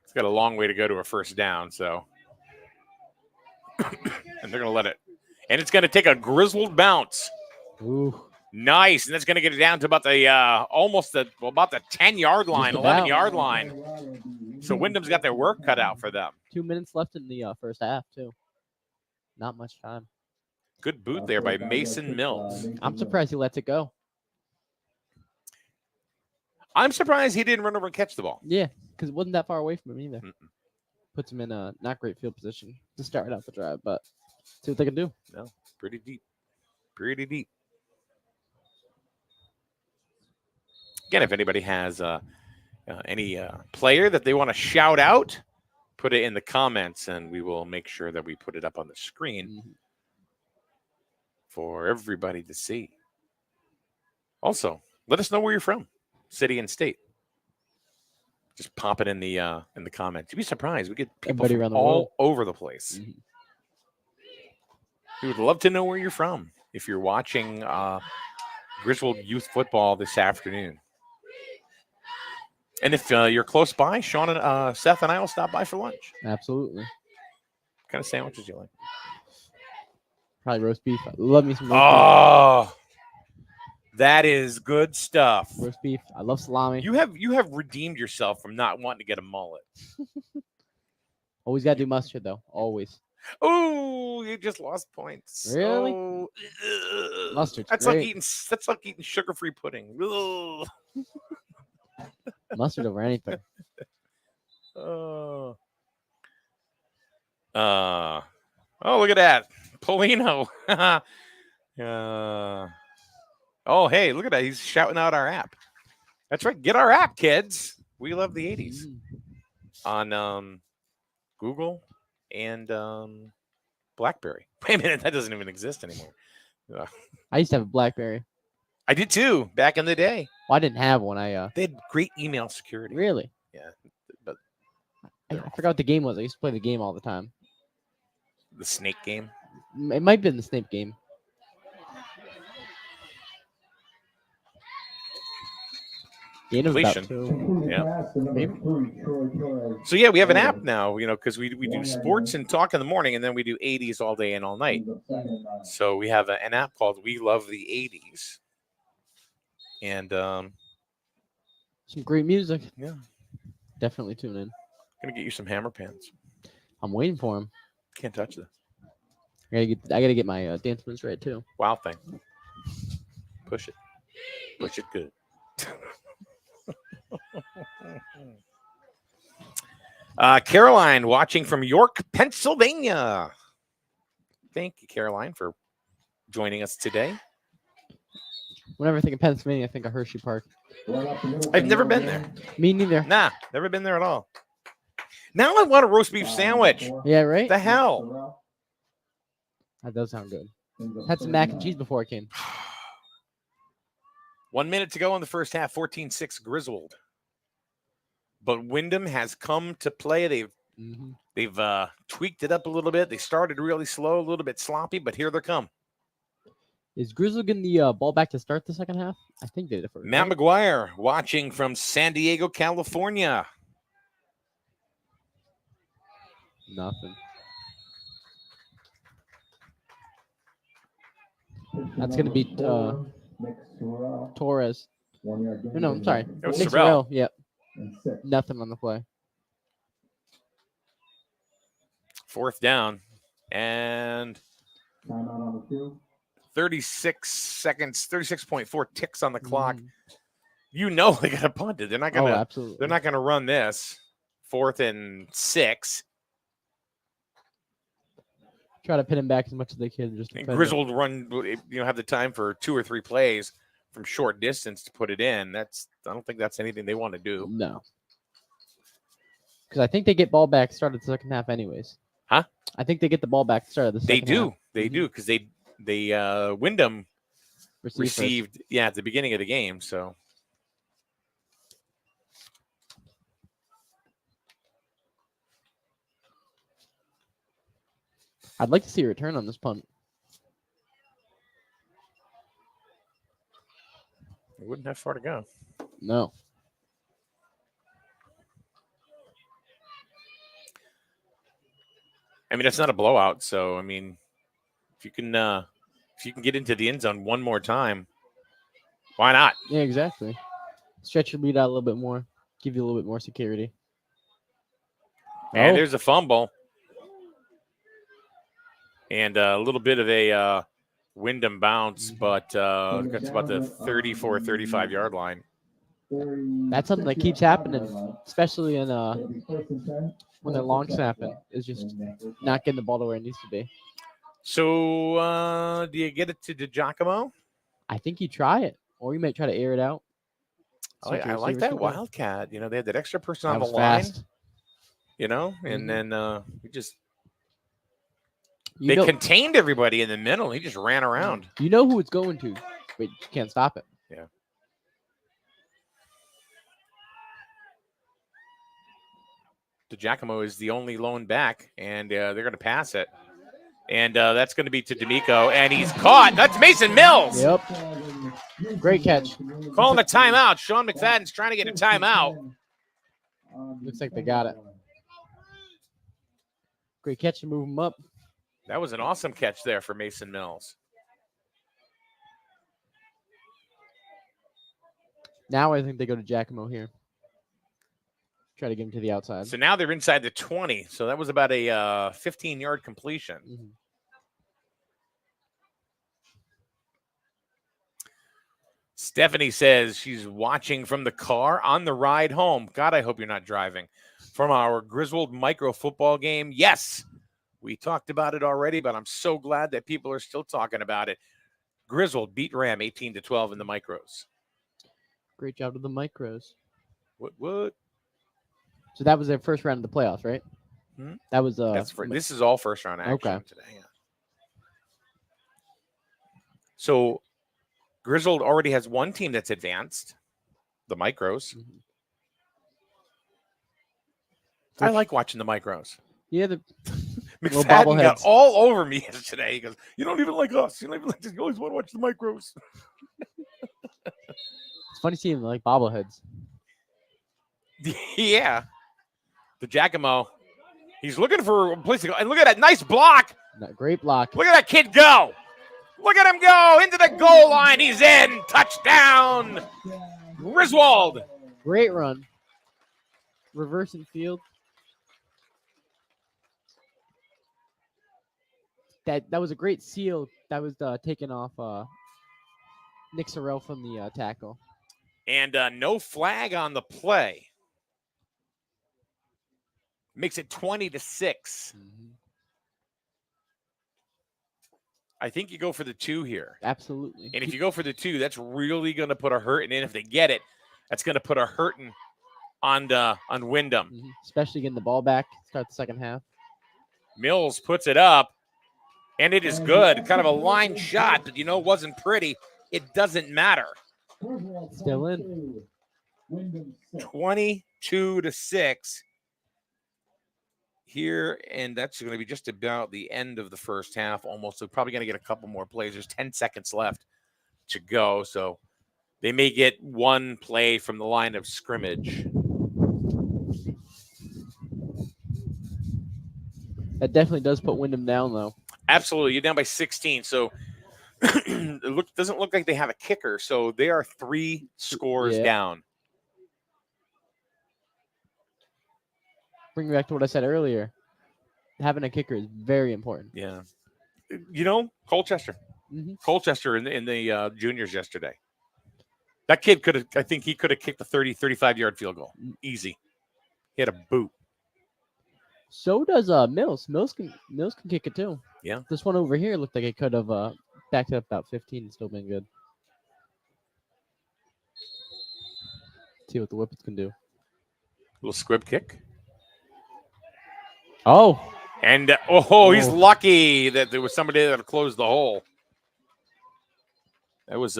It's got a long way to go to a 1st down, so. And they're going to let it. And it's going to take a Griswold bounce. Ooh. Nice. And that's going to get it down to about the about the 10-yard line, 11-yard line. So Windham's got their work cut out for them. 2 minutes left in the first half, too. Not much time. Good boot there by Mason Mills. I'm surprised he lets it go. I'm surprised he didn't run over and catch the ball. Yeah, because it wasn't that far away from him either. Puts him in a not great field position to start out the drive, but see what they can do. No, pretty deep. Pretty deep. Again, if anybody has any player that they want to shout out, put it in the comments, and we will make sure that we put it up on the screen for everybody to see. Also, let us know where you're from, city and state. Just pop it in the comments. You'd be surprised. We get people Everybody from around the all over the place. We would love to know where you're from if you're watching Griswold Youth Football this afternoon. And if you're close by, Sean and Seth and I will stop by for lunch. Absolutely. What kind of sandwiches do you like? Probably roast beef. I love me some roast Oh, that is good stuff. beef. Roast beef. I love salami. You have redeemed yourself from not wanting to get a mullet. Always got to do mustard, though. Always. Oh, you just lost points. Really? Oh, Mustard's that's great. like eating sugar-free pudding. Ugh. Mustard over anything. Oh, look at that. Polino. Oh, hey, look at that. He's shouting out our app. That's right. Get our app, kids. We love the 80s. On Google and BlackBerry. Wait a minute. That doesn't even exist anymore. I used to have a BlackBerry. I did too, back in the day. Well, I didn't have one. They had great email security. Really? Yeah. But I forgot what the game was. I used to play the game all the time. the snake game. It might have been the snake game. Gain of about Completion. 2. Yeah. Maybe. So yeah, we have an app now, because we do sports and talk in the morning, and then we do 80s all day and all night. So we have an app called We Love the 80s. And Some great music. yeah, Definitely tune in. gonna get you some hammer pants. I'm waiting for him. Can't touch this. I gotta get my dance moves right too. Wow thing. Push it. Push it good. Caroline watching from York, Pennsylvania. Thank you, Caroline, for joining us today. Whenever I think of Pennsylvania, I think of Hershey Park. I've never been there. Me neither. Nah, never been there at all. Now I want a roast beef sandwich. Yeah, right? The hell? That does sound good. Had some mac and cheese before it came. 1 minute to go in the first half, 14-6 Griswold. But Windham has come to play. They've tweaked it up a little bit. They started really slow, a little bit sloppy, but here they come. Is Griswold getting the ball back to start the second half? I think they did first. Matt right? McGuire watching from San Diego, California. Nothing. That's going to be Torres. No, I'm sorry. It was Nick Sorrell. Sorrell, yep. Nothing on the play. 4th down. And 36 seconds, 36.4 ticks on the clock. You know they got to punt it. They're not going to. Absolutely. They're not going to run this. 4th and 6. Try to pin him back as much as they can. Just And Griswold run. Have the time for 2 or 3 plays from short distance to put it in. I don't think that's anything they want to do. No. Because I think they get ball back started the second half anyways. Huh? I think they get the ball back started the second half. They do because they Windham Received received at the beginning of the game. So I'd like to see a return on this punt. it wouldn't have far to go. No. I mean, it's not a blowout, so I mean, if you can get into the end zone one more time, why not? Yeah, exactly. Stretch your lead out a little bit more. Give you a little bit more security. And there's a fumble. And a little bit of a Windham bounce, but that's about the 34, 35-yard line. That's something that keeps happening, especially in when they're long snapping, is just not getting the ball to where it needs to be. So do you get it to DiGiacomo? I think you try it, or you might try to air it out. I like that Wildcat. They had that extra person on the was line. fast. And then we just they contained everybody in the middle. He just ran around. You know who it's going to, but you can't stop it. Yeah. DiGiacomo is the only lone back, and they're going to pass it. And that's going to be to D'Amico, and he's caught. That's Mason Mills. Yep. Great catch. Calling a timeout. Sean McFadden's trying to get a timeout. Looks like they got it. Great catch to move him up. That was an awesome catch there for Mason Mills. Now I think they go to Giacomo here. Try to get him to the outside. So now they're inside the 20. So that was about a 15-yard completion. Mm-hmm. Stephanie says she's watching from the car on the ride home. God, I hope you're not driving. From our Griswold micro football game. Yes, we talked about it already, but I'm so glad that people are still talking about it. Griswold beat Ram 18-12 in the micros. Great job to the micros. What? So that was their first round of the playoffs, right? That was this is all first round action today. Yeah. So Griswold already has one team that's advanced, the micros. Mm-hmm. I like watching the micros. Yeah, the McFadden got all over me yesterday. He goes, "You don't even like us. You don't even like this. You always want to watch the micros." It's funny seeing them like bobbleheads. Yeah. The Giacomo, he's looking for a place to go. And look at that nice block. Great block. Look at that kid go. Look at him go into the goal line. He's in. Touchdown. Griswold. Great run. Reversing field. That was a great seal. That was taken off Nick Sorrell from the tackle. And no flag on the play. Makes it 20-6. I think you go for the 2 here. Absolutely. And if you go for the 2, that's really going to put a hurting in. If they get it, that's going to put a hurting on Windham. Especially getting the ball back. Start the second half. Mills puts it up, and it is good. Kind of a line shot, but it wasn't pretty. It doesn't matter. Still in. 22-6 here, and that's going to be just about the end of the first half almost. So probably going to get a couple more plays. There's 10 seconds left to go, so they may get one play from the line of scrimmage. That definitely does put Windham down, though. Absolutely. You're down by 16, so it doesn't look like they have a kicker, so they are 3 scores down. Bring me back to what I said earlier. Having a kicker is very important. Yeah. Colchester. Colchester in the juniors yesterday. That kid I think he could have kicked a 30, 35-yard field goal. Easy. He had a boot. So does Mills. Mills can kick it too. Yeah. This one over here looked like it could have backed it up about 15 and still been good. See what the Whippets can do. Little squib kick. Oh. And he's lucky that there was somebody that closed the hole. That was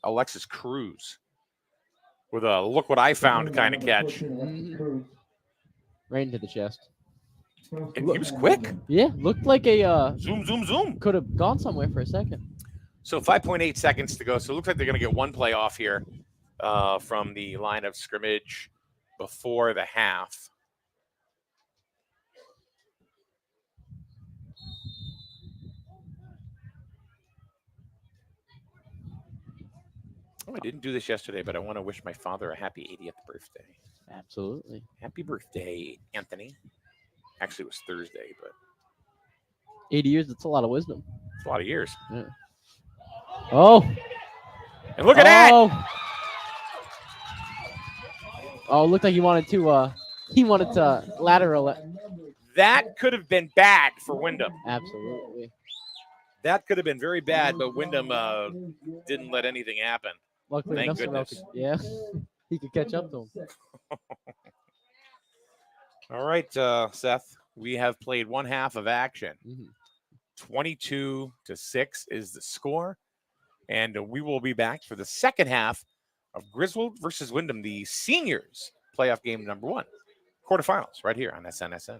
Alexis Cruz with a look what I found kind of catch. Right into the chest. And he was quick. Yeah, looked like a zoom. Could have gone somewhere for a second. So 5.8 seconds to go. So it looks like they're going to get one play off here from the line of scrimmage before the half. Oh, I didn't do this yesterday, but I want to wish my father a happy 80th birthday. Absolutely. Happy birthday, Anthony. Actually, it was Thursday, but 80 years, that's a lot of wisdom. It's a lot of years. Yeah. Oh. And look at that. Oh, it looked like he wanted to lateral it. That could have been bad for Windham. Absolutely. That could have been very bad, but Windham didn't let anything happen. Luckily, thank goodness. He could catch up to him. All right, Seth. We have played one half of action. 22-6 is the score. And we will be back for the second half of Griswold versus Windham, the seniors playoff game number 1. Quarterfinals right here on SNSN.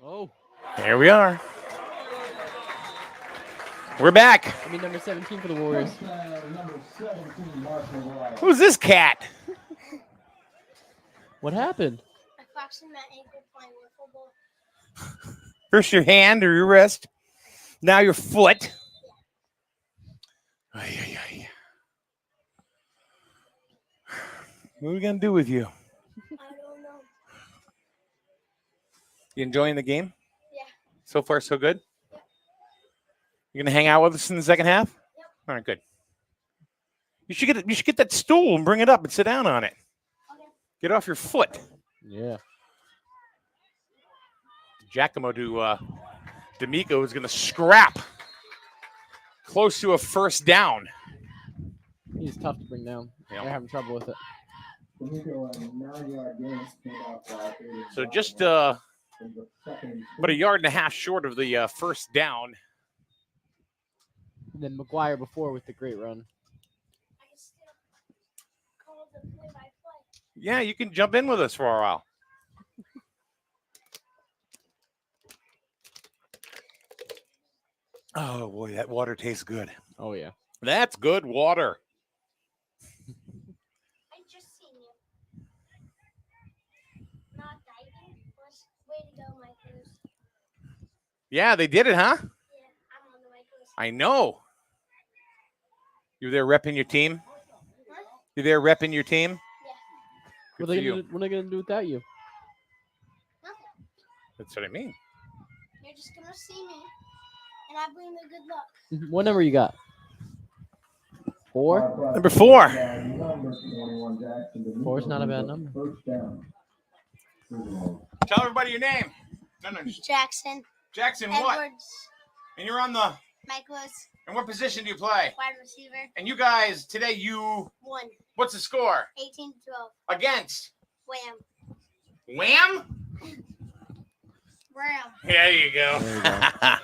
Oh, Here we are. We're back. I mean number 17 for the Warriors. Number 17, Mark McGuire. Who's this cat? What happened? I fractured my ankle playing wiffle ball. First your hand or your wrist. Now your foot. Ay, ay, ay. What are we going to do with you? I don't know. You enjoying the game? Yeah. So far, so good? Yep. You going to hang out with us in the second half? Yep. All right, good. You should get that stool and bring it up and sit down on it. Okay. Get off your foot. Yeah. Giacomo to D'Amico is going to scrap close to a first down. He's tough to bring down. Yeah. They're having trouble with it. D'Amico, a 9-yard gain, came out by 8 So yards. just From the second about a yard and a half short of the first down. And then McGuire before with the great run. I can still call the play-by-play. Yeah, you can jump in with us for a while. Oh, boy, that water tastes good. Oh, yeah. That's good water. I just seen you. Not diving. Way to go, Michaels. Yeah, they did it, huh? Yeah, I'm on the Michaels. I know. You there repping your team? Huh? You there repping your team? Yeah. Good What are for you. they going to do without you? Nothing. That's what I mean. You're just gonna see me, and I bring the good luck. What number you got? 4? Number 4. Number 21, Jackson. D'Amico 4's not a bad with number. First down. Griswold. Tell everybody your name. No, Jackson. Jackson, Edwards. And you're on the. Michaels. And what position do you play? Wide receiver. And you guys today, 1. what's the score 18-12. against? Wham. Wham? Ram. There you go. There you go.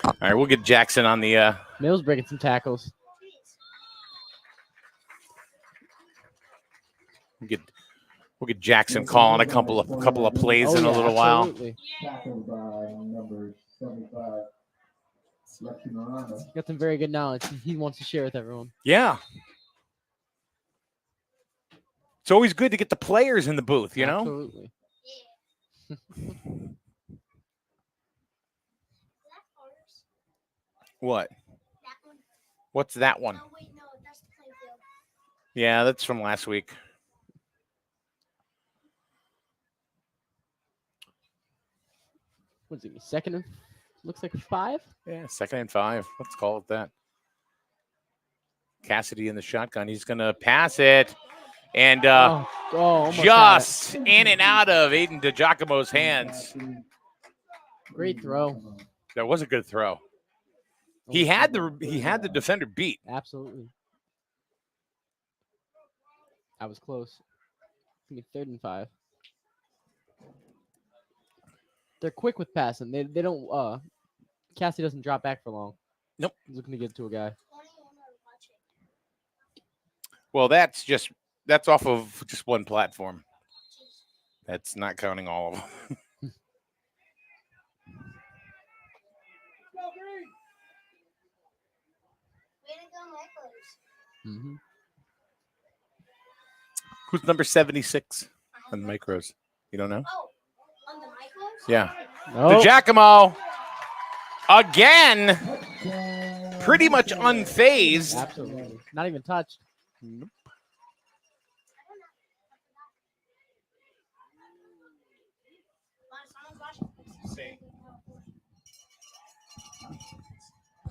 All right, we'll get Jackson on the. Mills breaking some tackles. We'll get Jackson calling a couple of plays in a little while. Absolutely. Tackled by number 75, Lexi Miranda. Got some very good knowledge he wants to share with everyone. Yeah. It's always good to get the players in the booth, you know? Absolutely. Yeah. Is that ours? What? That one? What's that one? Oh, wait, no, that's the playfield. Yeah, that's from last week. What's it? Second and looks like a 5. Yeah, 2nd and 5. Let's call it that. Cassidy in the shotgun. He's going to pass it. And almost had just in and out of Aiden DiGiacomo's hands. it. Great throw. That was a good throw. He had the defender beat. Absolutely. I was close. Give me 3rd and 5. They're quick with passing. They don't. Cassie doesn't drop back for long. Nope. He's looking to get to a guy. Well, that's off of just one platform. That's not counting all of them. Way to go, Michaels. Mm-hmm. Who's number 76 on the micros? You don't know? Oh, on the Michaels? Yeah. Oh, DiGiacomo again, pretty much unfazed. absolutely. Not even touched.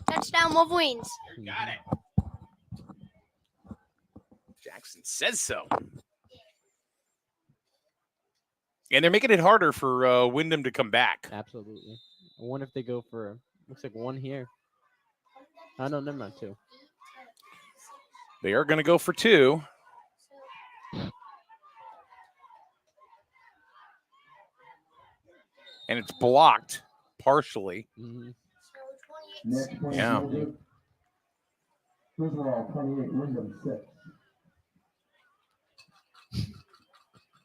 Touchdown, Wolverines. Got it. Jackson says so. And they're making it harder for Windham to come back. Absolutely. I wonder if they go for looks like 1 here. Oh no, never mind 2. They are going to go for 2. And it's blocked partially. Mm-hmm. Next play, Yeah. Griswold, 28, Windham 6.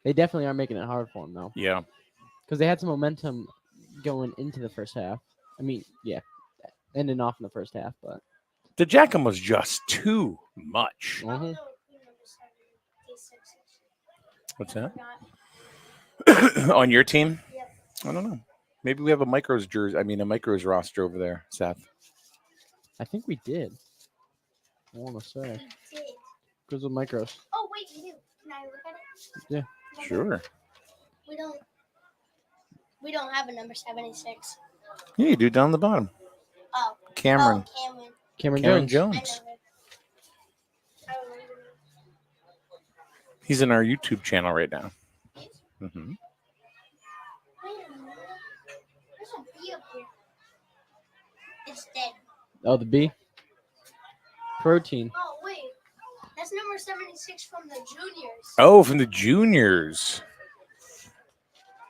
They definitely are making it hard for him though, Yeah. because they had some momentum going into the first half. I mean, yeah, ending off in the first half, but The Jackham was just too much. I don't Mhm. know who number 76 is. What's I that? forgot. On your team? Yep. I don't know. Maybe we have a micros jersey. I mean, a micros roster over there, Seth. I think we did. I want to say We did. Griswold Micros. Oh, wait, we do. Can I look at it? Yeah. Sure. We don't have a number 76. Yeah, you do down the bottom. Oh. Cameron. Oh, Cameron. Cameron Cameron Jones. I Jones. know him. I remember him. He's in our YouTube channel right now. Yes. Mm-hmm. Wait a minute. There's a bee up here. It's dead. Oh, the B. Protein. Oh, wait. That's number 76 from the juniors. Oh, from the juniors.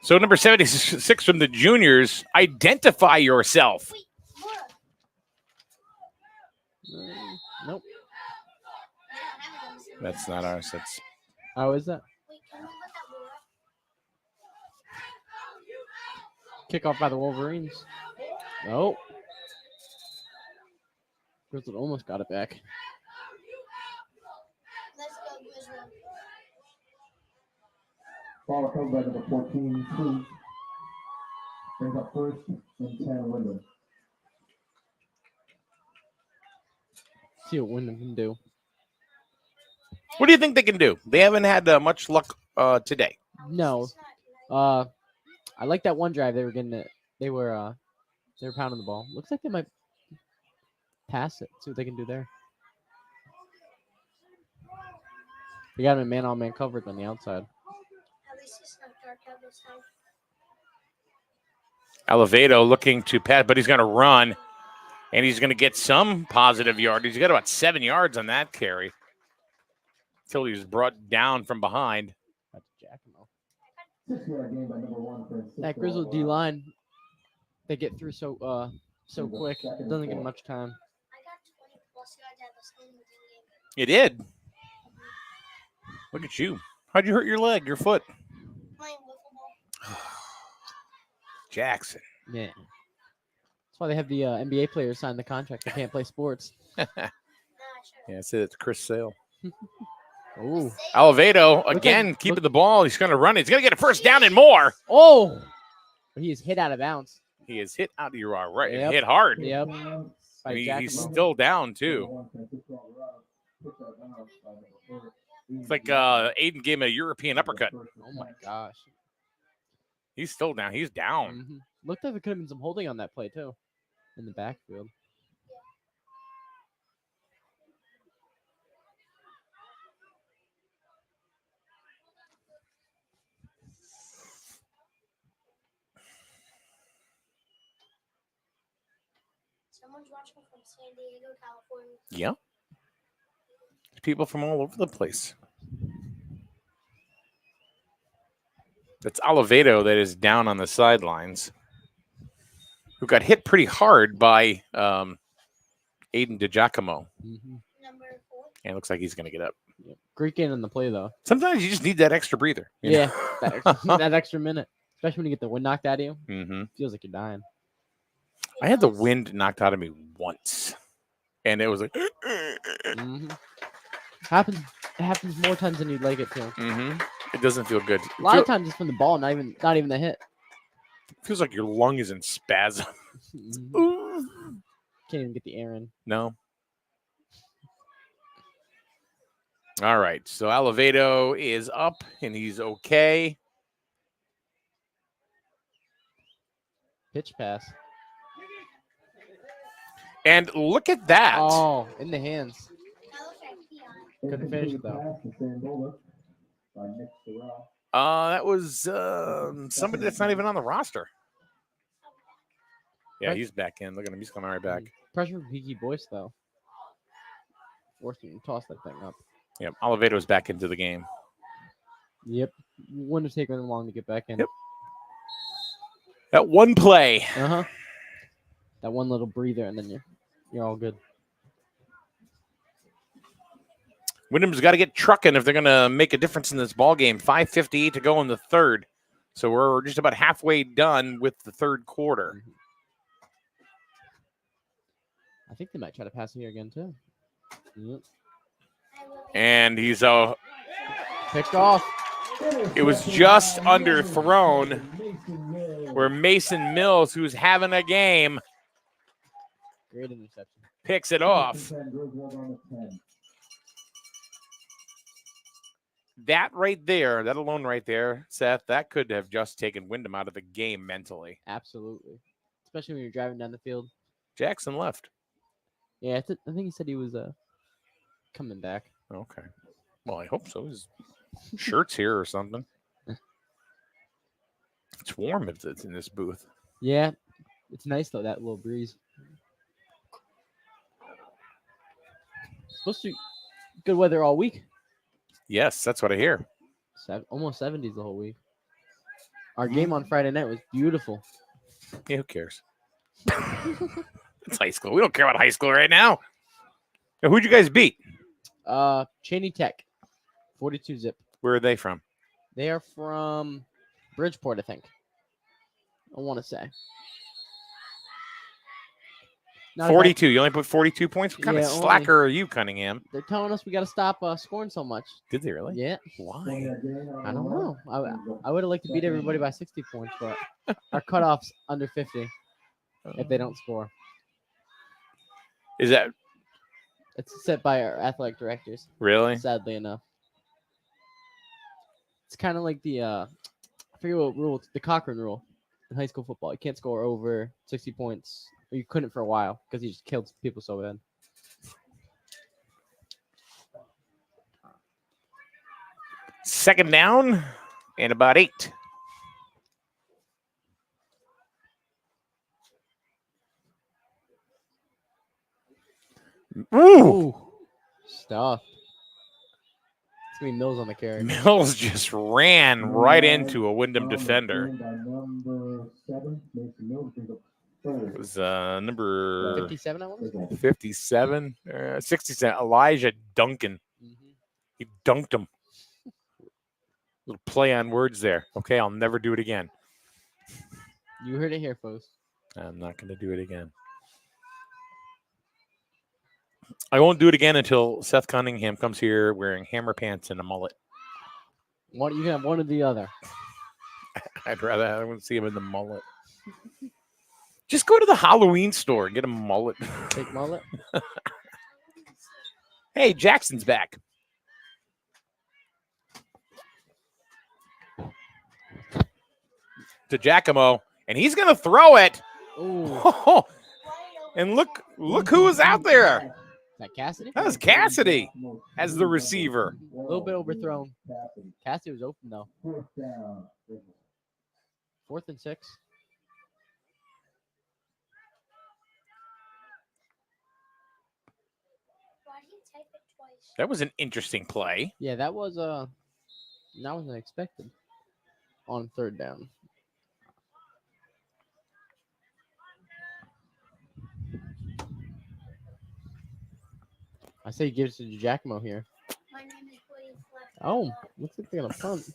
So number 76 from the juniors, identify yourself. Wait, Laura. Nope. They don't have a number 76. That's not ours. That's How is that? Wait, can we look at Laura? Kickoff by the Wolverines. Nope. Griswold almost got it back. Let's go, Griswold. Ball recovered by number 14, Cruz. Brings up first and 10, Windham. See what Windham can do. what do you think they can do? They haven't had much luck today. No. It's not I like that one drive they were getting it. They were pounding the ball. Looks like they might pass it. See what they can do there. They got him in man-on-man coverage on the outside. At least it's not dark out this time. Elevato looking to pass, but he's going to run, and he's going to get some positive yardage. He's got about 7 yards on that carry until he was brought down from behind. That's Giacomo. 6-yard gain by number 1, Francisco. That Griswold D line, they get through so Second quick. and Doesn't get 4. much time. I got 20 plus yards at the same game. You did. Look at you. How'd you hurt your leg, your foot? Playing wiffle ball. Jackson. Yeah. That's why they have the NBA players sign the contract. They can't play sports. Nah, I should've. Yeah, I said it's Chris Sale. Ooh. Elevato, Look again, at- keeping look- the ball. He's going to run it. He's going to get a first down and more. Oh! He is hit out of bounds. He is hit out of your right. Yep. Hit hard. Yep. I By mean, he's Giacomo. still down, Number too. 1, Francisco Alvarado. Puts that down by number 4. It's like Aiden gave him a European uppercut. Oh my gosh. He's still down. He's down. Mhm. Looked like there could have been some holding on that play too, in the backfield. Someone's watching from San Diego, California. Yeah. People from all over the place. That's Oliveto that is down on the sidelines, who got hit pretty hard by Aiden DiGiacomo. Mm-hmm. Number 4. And it looks like he's going to get up. Yep. Great gain on the play though. Sometimes you just need that extra breather. you know? Yeah, that extra minute, especially when you get the wind knocked out of you, Mhm. feels like you're dying. I had the wind knocked out of me once, and it was like, Mm-hmm. It happens more times than you'd like it to. it doesn't feel good. A lot of times it's from the ball, not even the hit. Feels like your lung is in spasm. Mhm. Can't even get the air in. No. All right. So Elevato is up and he's okay. Pitch pass. And look at that. Oh, in the hands. That looks like Keon. Couldn't finish it, though. Pass to Sandola by Nick Sorrell. That was somebody that's not even on the roster. Yeah, he's back in. Look at him. He's coming right back. Pressure from Peaky Boyce though. Forced him to toss that thing up. Yep. Elevato's back into the game. Yep. Wouldn't have taken them long to get back in. Yep. That one play. Uh-huh. That one little breather, and then you're all good. Windham's got to get trucking if they're going to make a difference in this ball game. 5:58 to go in the third. So we're just about halfway done with the third quarter. I think they might try to pass it here again too. Yep. And he's Picked off. it was just underthrown where Mason Mills, who's having a game, Great interception. picks it off. That right there, that alone right there, Seth, that could have just taken Windham out of the game mentally. Absolutely. Especially when you're driving down the field. Jackson left. Yeah, I think he said he was coming back. Okay. Well, I hope so. His shirt's here or something. It's warm if it's in this booth. Yeah, it's nice though, that little breeze. Supposed to be good weather all week. Yes, that's what I hear. Almost 70s the whole week. Our game on Friday night was beautiful. Yeah, who cares? It's high school. We don't care about high school right now. Now, who'd you guys beat? Cheney Tech, 42 zip. Where are they from? They are from Bridgeport, I think. I want to say. Not 42. You only put 42 points? What kind of Yeah, only. slacker are you, Cunningham? They're telling us we got to stop scoring so much. Did they really? Yeah. Why? I don't know. I would have liked to beat everybody by 60 points, but our cutoff's under 50 if they don't score. Is that It's set by our athletic directors, really? sadly enough. It's kind of like the, I forget what rule, the Cochran rule in high school football. You can't score over 60 points. Or you couldn't for a while because he just killed people so bad. Second down and about 8. Ooh! Ooh, stuff. It's gonna be Mills on the carry. Mills just ran right into a Wyndham defender. It was number 57, I want to say. 57, 67. Elijah Duncan. He dunked him. Little play on words there. Okay, I'll never do it again. You heard it here, folks. I'm not going to do it again. I won't do it again until Seth Cunningham comes here wearing hammer pants and a mullet. You can have one or the other. I'd rather I want to see him in the mullet. Just go to the Halloween store and get a mullet. Fake mullet. Hey, Jackson's back. To Giacomo, and he's going to throw it. Ooh. And look who was out there. Is that Cassidy? That was Cassidy as the receiver. A little bit overthrown. Cassidy was open, though. 4th and 6. That was an interesting play. Yeah, that wasn't expected on 3rd down. I say give it to Giacomo here. Oh, looks like they're going to punt.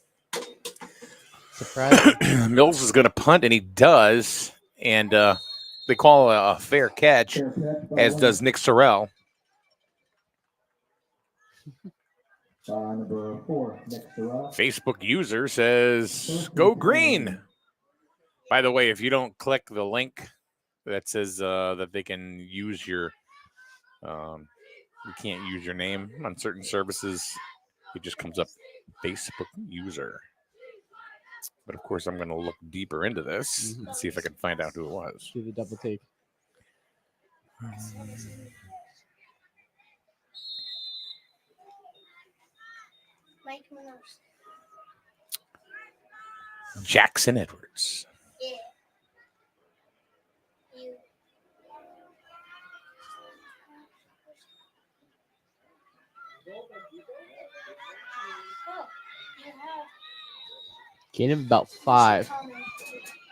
Surprise. Mills is going to punt, and he does. And they call a fair catch, as does Nick Sorrell. Number 4, Nick Sorrell. Facebook user says, go green. By the way, if you don't click the link that says that they can use your you can't use your name on certain services, it just comes up Facebook user. But of course, I'm going to look deeper into this and see if I can find out who it was. Do the double take. Mike Munoz. Jackson Edwards. Yeah. You. Oh, you have. Gain of about 5.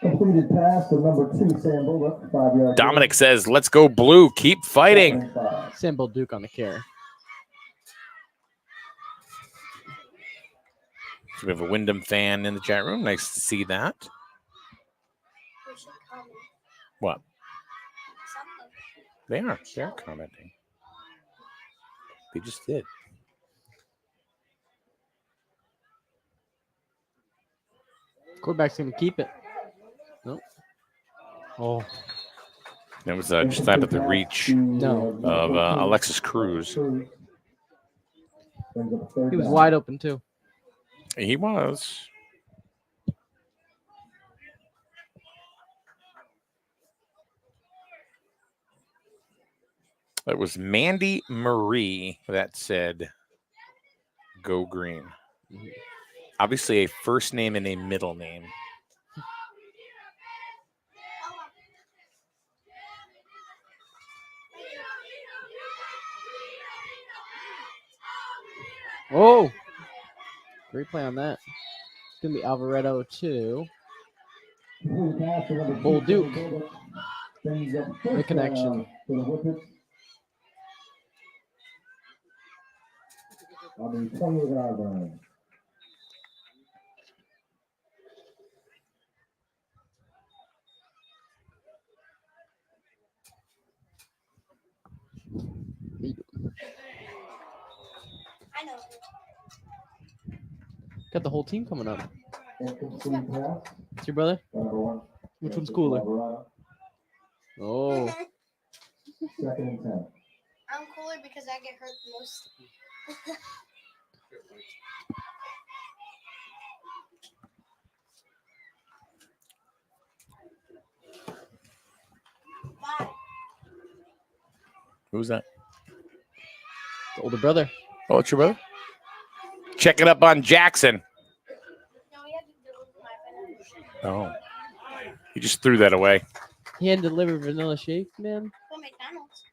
Completed pass to number 2, Sam Bullock, 5-yard. Dominic says, let's go blue. Keep fighting. Symbol Duke on the carry. So we have a Windham fan in the chat room. Nice to see that. We should comment What? something. They're commenting. They just did. Quarterback's gonna keep it. Nope. Oh That was just up at the reach no, of Alexis Cruz. he was wide open too. He was. It was Mandy Marie that said, "Go green." Mhm. Obviously, a first name and a middle name. Oh, great play on that. It's gonna be Alvaretto too. Bull Duke. The connection. On the 28-yard line. I know. Got the whole team coming up. Incomplete pass. It's your brother? Number 1. Which one's cooler? Alvarado. Oh, Second and 10. I'm cooler because I get hurt the most. Bye. Who's that? the older brother. Oh, it's your brother? Check it up on Jackson. No, we have to deliver my banana. Oh. He just threw that away. He had to deliver vanilla shake, man. From McDonald's.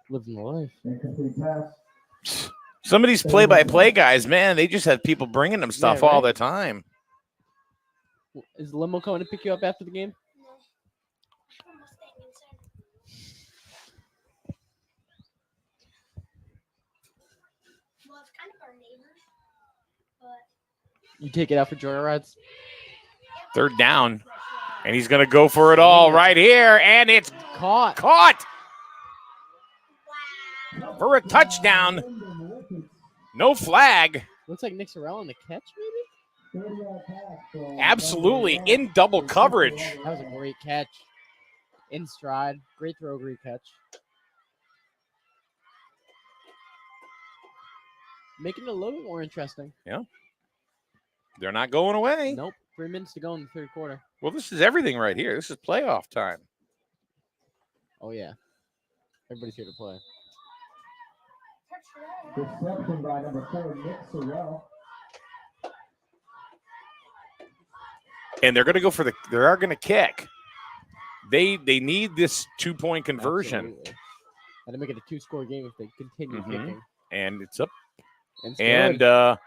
Living the life. Incomplete pass. Some of these play-by-play guys, man, they just have people bringing them stuff Yeah, all right? the time. Is the limo coming to pick you up after the game? No. I'm staying inside. Well, it's kind of our neighbors, but You take it out for joyrides? Third down. And he's going to go for it all right here. And it's Caught. caught wow. for a touchdown. No flag. Looks like Nick Sorrell on the catch, maybe? 30-yard pass from Absolutely in double coverage. That was a great catch. In stride. Great throw, great catch. Making it a little bit more interesting. They're not going away. Nope. 3 minutes to go in the third quarter. Well, this is everything right here. This is playoff time. Oh, yeah. Everybody's here to play. Reception by number 4, Nick Sorrell. And they're going to go for they are going to kick. They need this 2-point conversion. Absolutely. Got to make it a 2-score game if they continue kicking. And it's up. It's And good.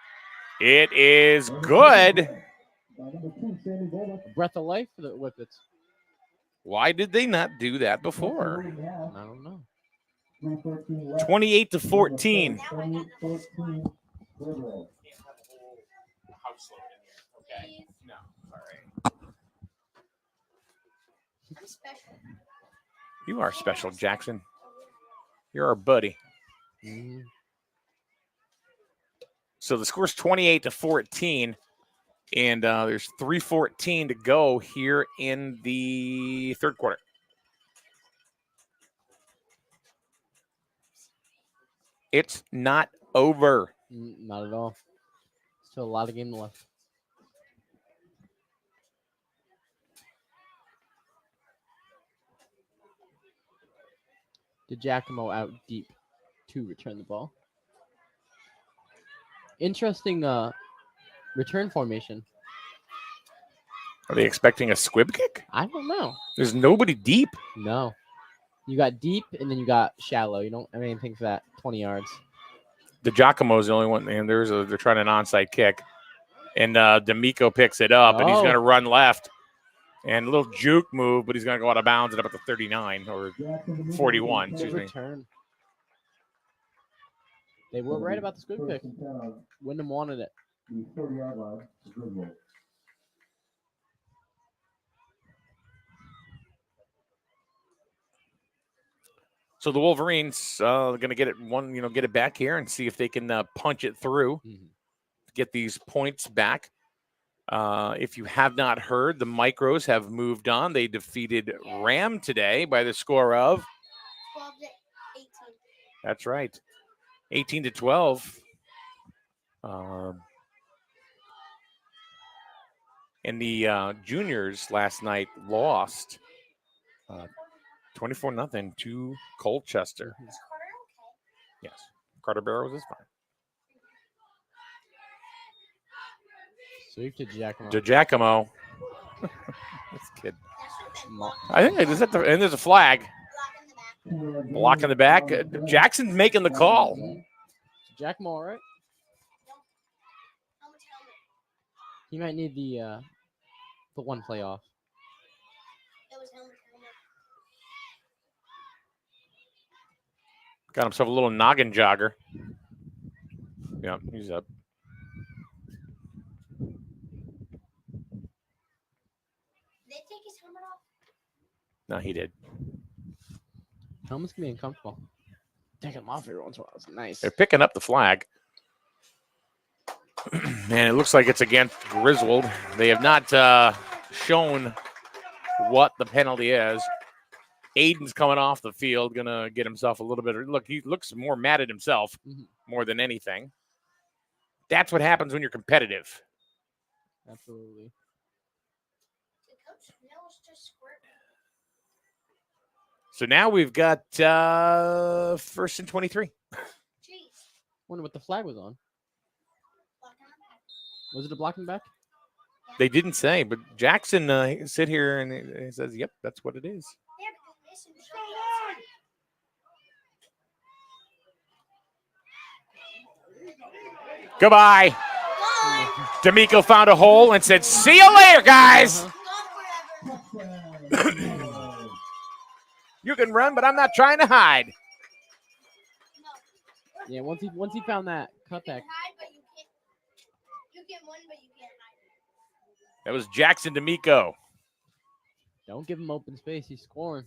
it is good. By number 2, Sammy Davis. A breath of life for the Whippets. Why did they not do that before? I don't know. 3:14 left. 28 to 14. 28-14. Griswold. Okay. No, all right. I'm special. You are special, Jackson. You're our buddy. Mhm. So the score's 28 to 14, and there's 3:14 to go here in the third quarter. It's not over. Not at all. Still a lot of game left. DeGiacomo out deep to return the ball. Interesting return formation. Are they expecting a squib kick? I don't know. There's nobody deep. No. You got deep and then you got shallow. You don't have anything for that 20 yards. The Giacomo's the only one, and they're trying an onside kick. And D'Amico picks it up, and he's Oh. going to run left. And a little juke move, but he's going to go out of bounds at about the 39 or 41, Good excuse me. return. They were right about the squib pick. First and 10 on Wyndham wanted it. the 30-yard line to Griswold. So the Wolverines are going to get it back here and see if they can punch it through, get these points back. If you have not heard, the Micros have moved on. They defeated Ram today by the score of 12-18. That's right, 18-12. And the juniors last night lost 24-0 to Colchester. Is Carter okay? Yes, Carter Barrows is fine. Sweep to Giacomo. DeGiacomo. This kid. That should have been blocked. I think and there's a flag. Block in the back. Block in the back. Jackson's making the call. Giacomo, all right? Helmet, helmet. He might need the one play off. It was helmet, helmet. Got himself a little noggin jogger. Yeah, he's up. Did they take his helmet off? No, he did. Helmets can be uncomfortable. Take them off every once in a while. It's nice. They're picking up the flag. Man, it looks like it's against Griswold. They have not shown what the penalty is. Aiden's coming off the field, going to get himself a little bit. Look, he looks more mad at himself more than anything. That's what happens when you're competitive. Absolutely. Did Coach Mills just squirt? So now we've got 1st and 23. Jeez. Wonder what the flag was on. Block in the back. Was it a blocking back? They didn't say, but Jackson sit here and he says, yep, that's what it is. Yeah, because Mason was right outside. Goodbye. D'Amico found a hole and said, see you later, guys. Gone forever. You can run, but I'm not trying to hide. No. Yeah, once he found that You can cutback. hide, but you can't. You can win, but you can't hide. That was Jackson D'Amico. Don't give him open space. He's scoring.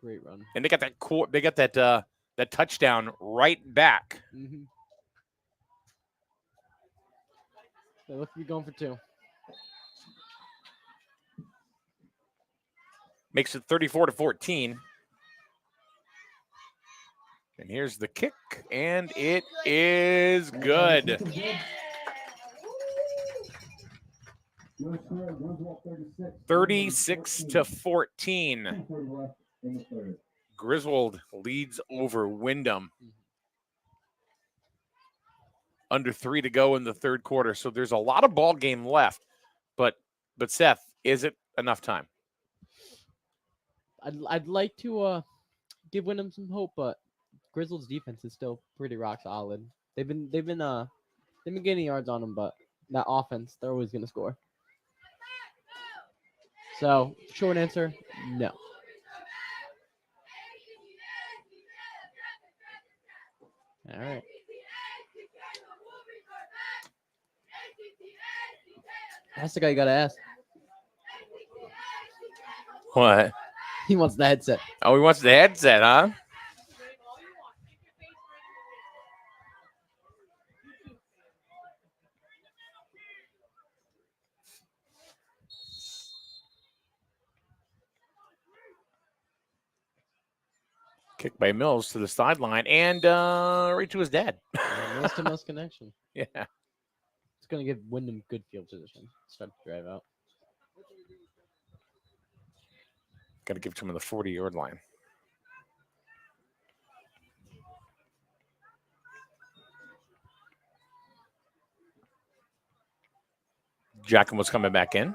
Great run. And they got that touchdown right back. They look to be going for 2. Makes it 34-14. And here's the kick, and it is good. Yeah. Your score, Griswold 36. 36-14. 2:40 left in the third. Griswold leads over Windham. Under 3 to go in the third quarter. So there's a lot of ball game left. But Seth, is it enough time? I'd like to give Windham some hope, but Griswold's defense is still pretty rock solid. They've been getting yards on them, but that offense, they're always gonna score. So short answer, no. All right. That's the guy you gotta ask. What? He wants the headset. Oh, he wants the headset, huh? Kick by Mills to the sideline and right to his dad. Mills to Mills connection. Yeah. It's gonna give Windham good field position. Start to drive out. Got to give it to him on the 40-yard line. Giacomo's coming back in.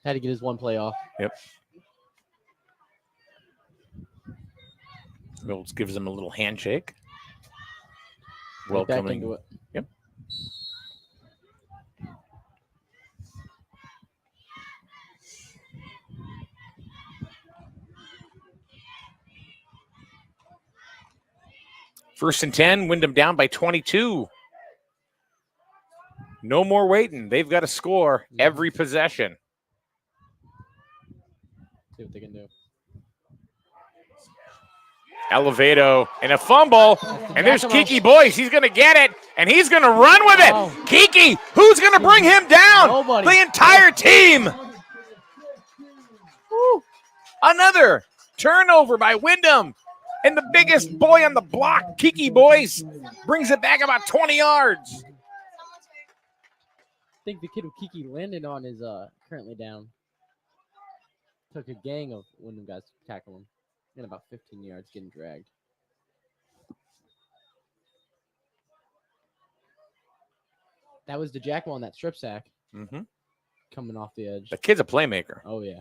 Had to get his one play off. Yep. Mills gives him a little handshake. Right back Welcoming. into it. Yep. First and 10, Windham down by 22. No more waiting. They've got to score every possession. See what they can do. Elevato and a fumble. And there's Giacomo. Kiki Boyce. He's going to get it, and he's going to run with it. Oh. Kiki, who's going to bring him down? Nobody. The entire team. Woo. Another turnover by Windham. And the biggest boy on the block, Kiki Boyce, brings it back about 20 yards. I think the kid who Kiki landed on is currently down. Took a gang of Windham guys to tackle him. And about 15 yards getting dragged. That was the Jackal on that strip sack Mm-hmm. coming off the edge. The kid's a playmaker. Oh, yeah.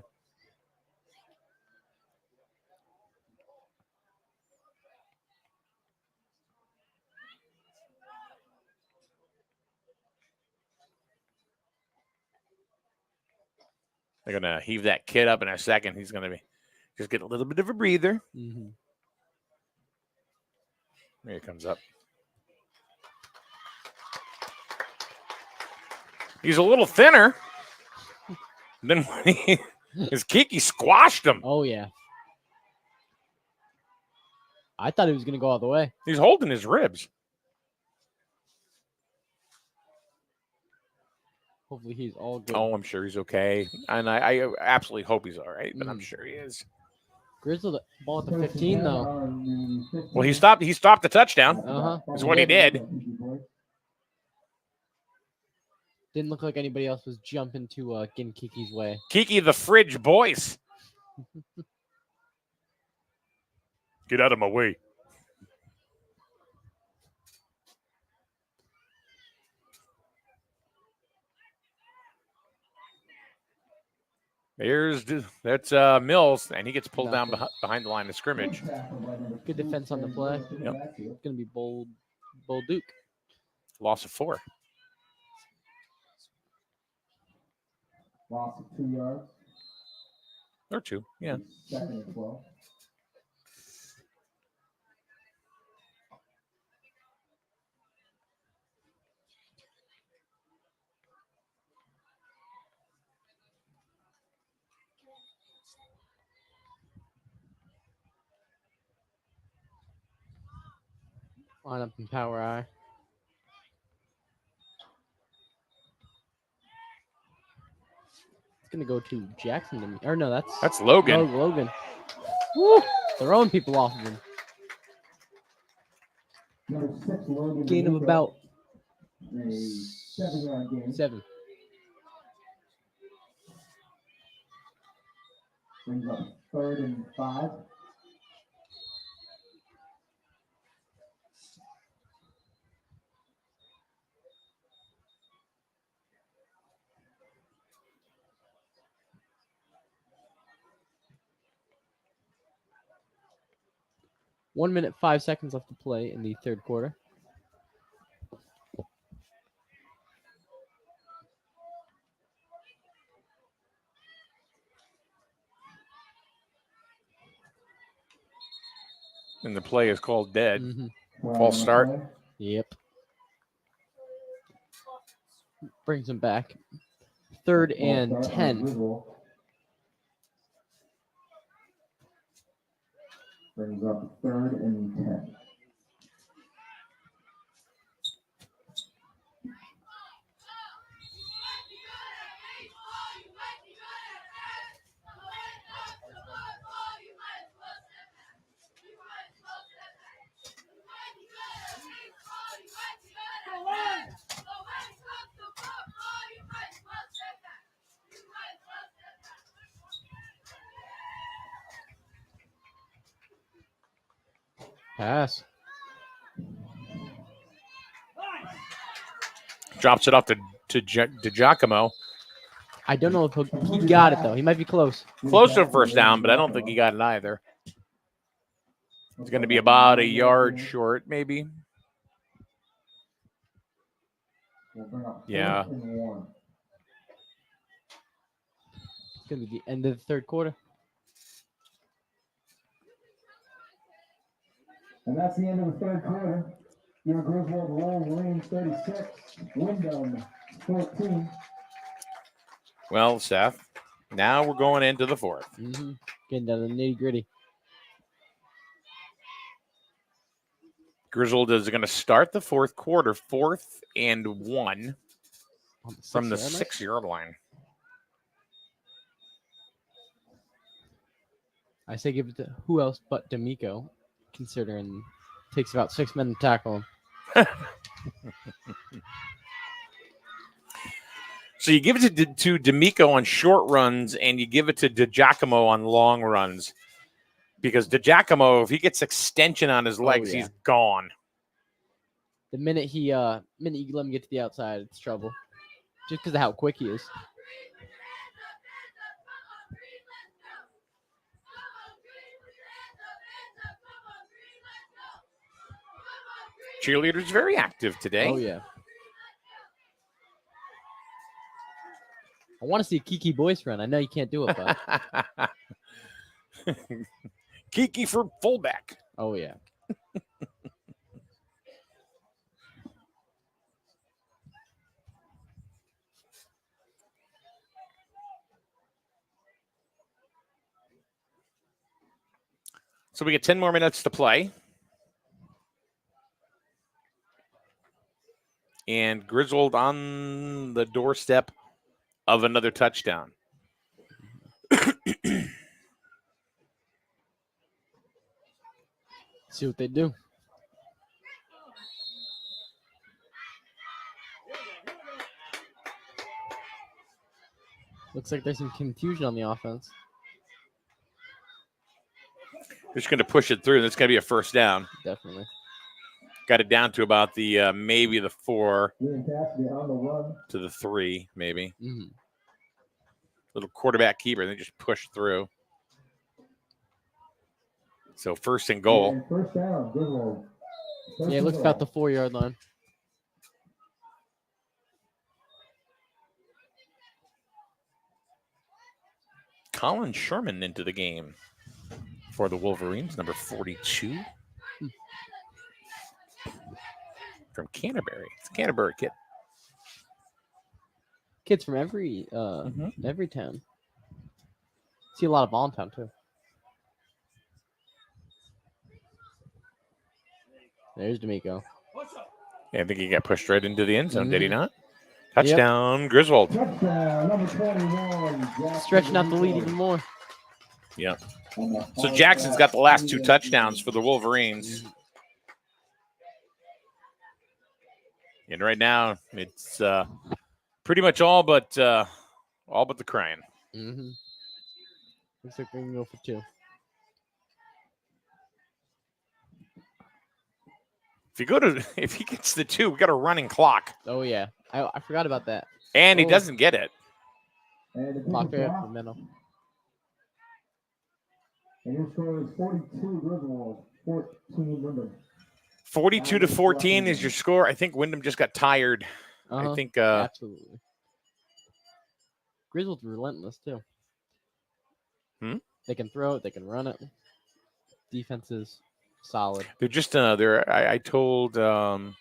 They're going to heave that kid up in a second. He's going to be just get a little bit of a breather. Mm-hmm. There he comes up. He's a little thinner than when his Kiki squashed him. Oh, yeah. I thought he was going to go all the way. He's holding his ribs. Hopefully he's all good. Oh, I'm sure he's okay. And I absolutely hope he's all right, but I'm sure he is. Griswold ball at the 15, though. Well, he stopped the touchdown. Uh-huh. Is what he did. Didn't look like anybody else was jumping to getting Kiki's way. Kiki the Fridge Boyce. Get out of my way. That's Mills, and he gets pulled down behind the line of scrimmage. Good defense on the play. Yep. It's going to be Bold Duke. Loss of 4. Loss of 2 yards. Or 2, yeah. Second and 12. Line up in power eye. It's going to go to Jackson. To me. Or no, That's Logan. Logan. Woo! Throwing people off of him. Number 6, Logan. Gain of about A 7-yard gain. 7. Brings up 3rd and 5. One minute, 5 seconds left to play in the third quarter. And the play is called dead. Mm-hmm. False start. Yep. Brings him back. 3rd and 10. Brings up 3rd and 10. Pass. Drops it off to Giacomo. I don't know if he got it, though. He might be close. Close to a first down, but I don't think he got it either. It's going to be about a yard short, maybe. Yeah. It's going to be the end of the third quarter. And that's the end of the third quarter. Your Griswold Wolverines 36, Windham 14. Well, Seth, now we're going into the fourth. Mm-hmm. Getting down to the nitty gritty. Griswold is going to start the fourth quarter, 4th and 1 from the 6-yard line. I say give it to who else but D'Amico, considering it takes about 6 men to tackle him. So you give it to D'Amico on short runs, and you give it to DiGiacomo on long runs. Because DiGiacomo, if he gets extension on his legs, he's gone. The minute you let him get to the outside, it's trouble. Just because of how quick he is. Cheerleaders very active today. Oh, yeah. I want to see a Kiki Boyce run. I know you can't do it, but. Kiki for fullback. Oh, yeah. So we get 10 more minutes to play. And Griswold on the doorstep of another touchdown. See what they do. Looks like there's some confusion on the offense. They're just going to push it through. That's going to be a first down. Definitely. Got it down to about the maybe the 4 On the run. to the 3, maybe. Mm-hmm. Little quarterback keeper. They just push through. So 1st and goal. And first down, Griswold. Yeah, it looks about the 4-yard line. Colin Sherman into the game for the Wolverines, number 42. From Canterbury. It's a Canterbury kid. Kids from every town. See a lot of Voluntown too. There's D'Amico. Yeah, I think he got pushed right into the end zone, did he not? Touchdown, Griswold. Touchdown, number 21. Stretching out the lead even more. Yeah. So Jackson's got the last 2 touchdowns for the Wolverines. And right now, it's pretty much all but the crying. Mm-hmm. Looks like we can go for 2. If he gets the 2, we got a running clock. Oh yeah, I forgot about that. And he doesn't get it. Clock there up the middle. And your score is 42 Griswold, 14 Windham. 42 to 14 is your score. I think Windham just got tired. I think absolutely. Griswold's relentless too. They can throw it, they can run it. Defense is solid. They're just I've told a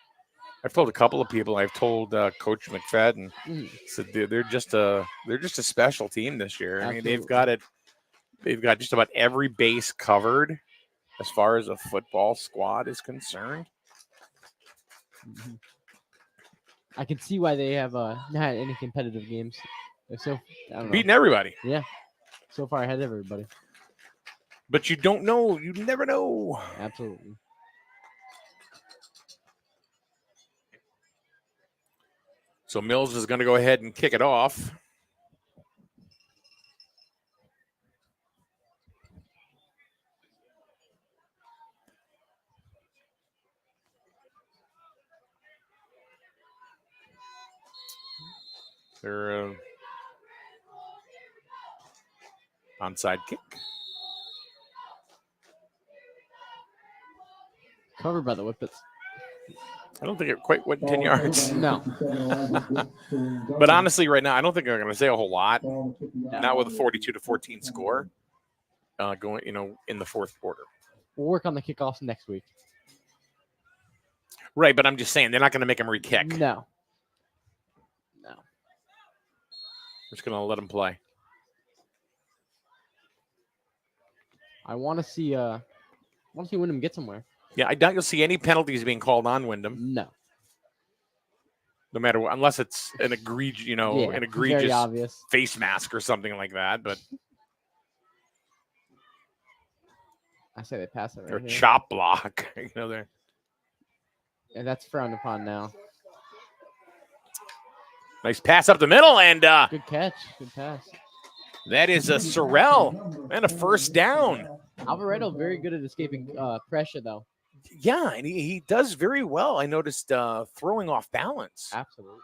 couple of people. I've told Coach McFadden said they're just a special team this year. I mean, they've got just about every base covered as far as a football squad is concerned. I can see why they have not had any competitive games. They're beating everybody. Yeah. So far ahead of everybody. But you don't know. You never know. Absolutely. So Mills is going to go ahead and kick it off. They're onside kick. Covered by the Whippets. I don't think it quite went 10 yards. No. But honestly, right now, I don't think they're going to say a whole lot. Not with a 42 to 14 score going, in the fourth quarter. We'll work on the kickoffs next week. Right, but I'm just saying they're not going to make him re-kick. No. We're just going to let him play. I want to see Windham get somewhere. Yeah, I doubt you'll see any penalties being called on Windham, No. no matter what, unless it's an egregious, an Very egregious obvious. face mask or something like that, but I say they pass it or right here. chop block. They're And that's frowned upon now. nice pass up the middle, and Good catch. Good pass. that is a Sorrell and a first down. Alvaredo very good at escaping pressure, though. Yeah, and he does very well. I noticed throwing off balance. Absolutely.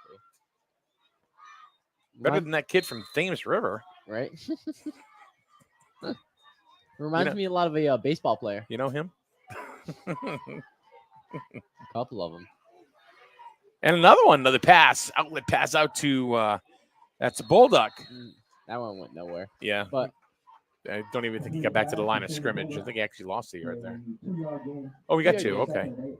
Better than that kid from Thames River. Right? Reminds me a lot of a baseball player. You know him? A couple of them. And another pass, outlet pass out to that's a Bulldog. That one went nowhere. Yeah, But I don't even think he got back to the line of scrimmage. I think he actually lost the yard there. 2-yard gain. Oh, we got Yeah, two. yeah. Okay. 2nd and 8.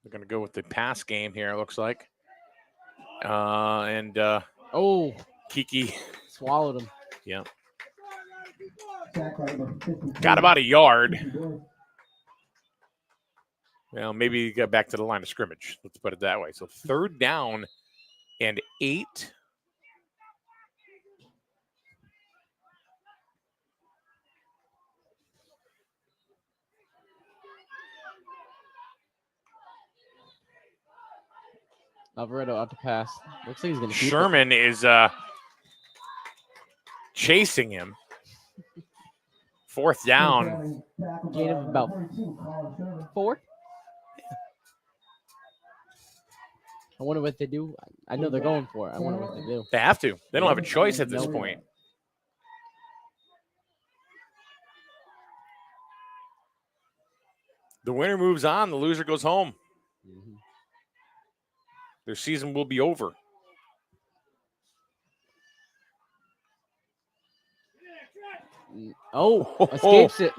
They're going to go with the pass game here, it looks like. And oh, Kiki swallowed him. Sack by number 53. got about a yard. 52. Well, maybe he got back to the line of scrimmage. Let's put it that way. So 3rd down and 8. Alvaredo out to pass. Looks like he's going to keep it. Sherman is chasing him. 4th down. Tackle Gain of by about number 32, Colin Sherman. 4. I wonder what they do. I know they're going for it. I wonder what they do. They have to. They don't have a choice at this point. The winner moves on. The loser goes home. Mhm. Their season will be over. Oh, escapes it.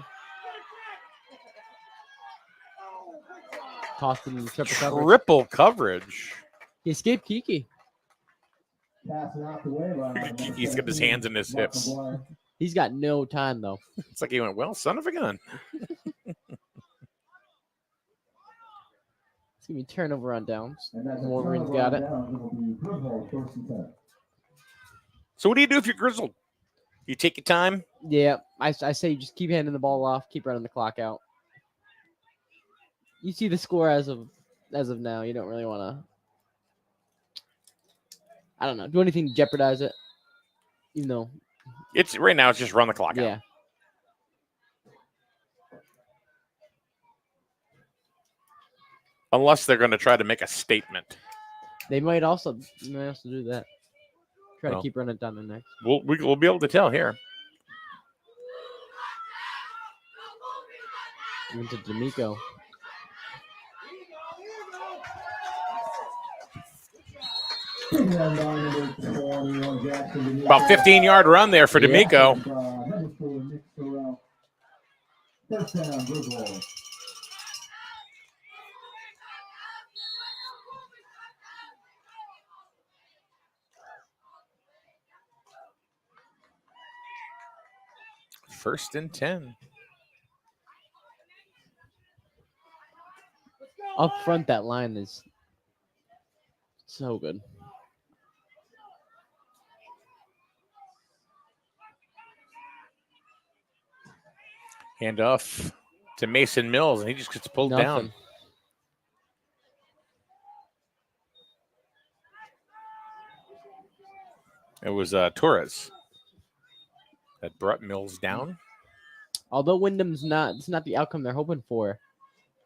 Tossed him in the triple coverage. Triple coverage. He escaped Kiki. Pass it out the way by number He's got his hands in his Mark hips. McGuire. He's got no time, though. It's like he went, well, son of a gun. It's going to be turnover on downs. And that's a Wolverine's turnover got on it. downs. It will be Griswold, 1st and 10. So what do you do if you're Griswold? You take your time? Yeah, I say you just keep handing the ball off, keep running the clock out. You see the score as of now. You don't really want to, I don't know, do anything to jeopardize it. Even though, It's right now. It's just run the clock yeah. out. Unless they're going to try to make a statement. They might also do that. Try Well. to keep running it down the next. We'll be able to tell here. Even to D'Amico. About 15-yard run there for Yeah. D'Amico. First down, Griswold. First and 10. Up front, that line is so good. Hand off to Mason Mills, and he just gets pulled down. Nothing. It was Torres that brought Mills down. Although Wyndham's it's not the outcome they're hoping for.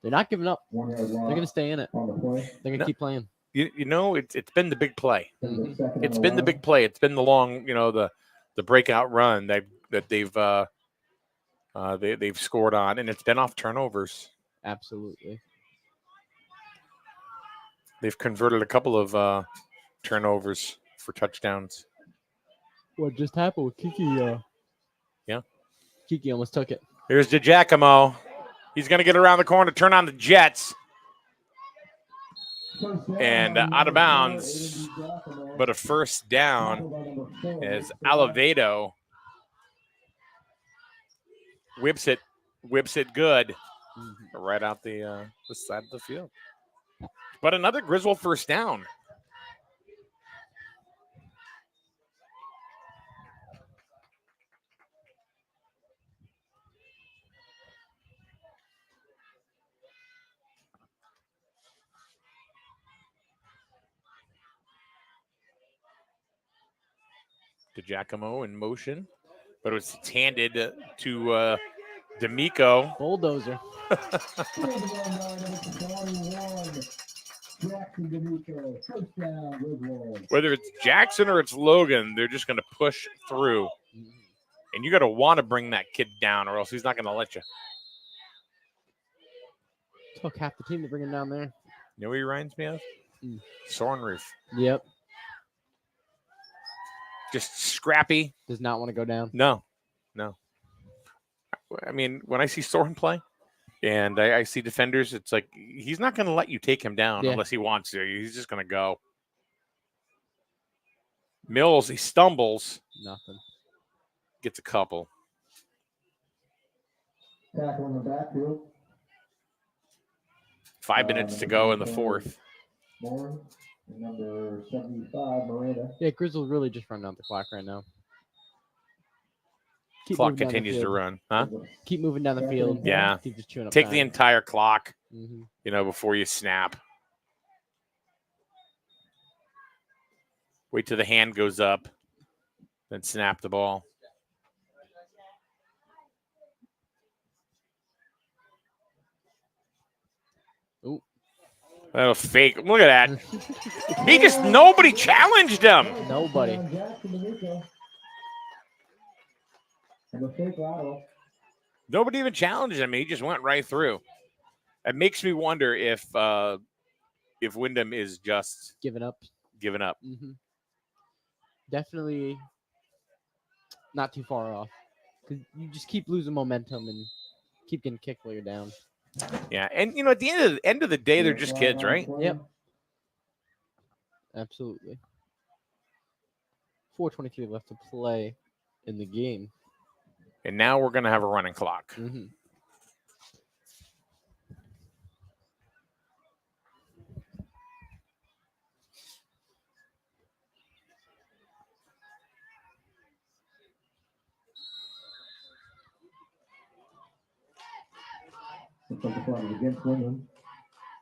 They're not giving up. 1 yard They're loss going to stay in it. on the play. They're going to No. keep playing. You know, it's been the big play. Mhm. Second It's and been the 11. big play. It's been the long, the breakout run that they've scored on, and it's been off turnovers. Absolutely. They've converted a couple of turnovers for touchdowns. What just happened with Kiki? Yeah. Kiki almost took it. Here's DiGiacomo. He's going to get around the corner, turn on the Jets, and out of bounds, but a first down as Alivedo whips it good right out the side of the field. But another Griswold first down. DiGiacomo in motion, but it's handed to D'Amico. Bulldozer. Whether it's Jackson or it's Logan, they're just going to push through. And you got to want to bring that kid down, or else he's not going to let you. Took half the team to bring him down there. You know what he reminds me of? Soren Roof. Yep. Just scrappy. Does not want to go down. No. I mean, when I see Soren play and I see defenders, it's like he's not going to let you take him down unless he wants to. He's just going to go. Mills, he stumbles. Nothing. Gets a couple. Tackle in the backfield. 5 minutes to go in the fourth. Moore, number 75, Miranda. Yeah, Griswold really just running out the clock right now. Keep Clock moving down the continues to field. run, huh? Keep moving down the field. Yeah. Keep just chewing up Take time. the entire clock, Mhm. before you snap. Wait till the hand goes up, then snap the ball. Ooh. That was fake. Look at that. Nobody challenged him. Nobody. And the fake lateral. Nobody even challenged him. He just went right through. It makes me wonder if Windham is just Giving up. giving up. Definitely not too far off. Because you just keep losing momentum and keep getting kicked while you're down. Yeah, and at the end of the day, they're just kids, right? Yep. Absolutely. 4:23 left to play in the game. And now we're gonna have a running clock. Against Windham.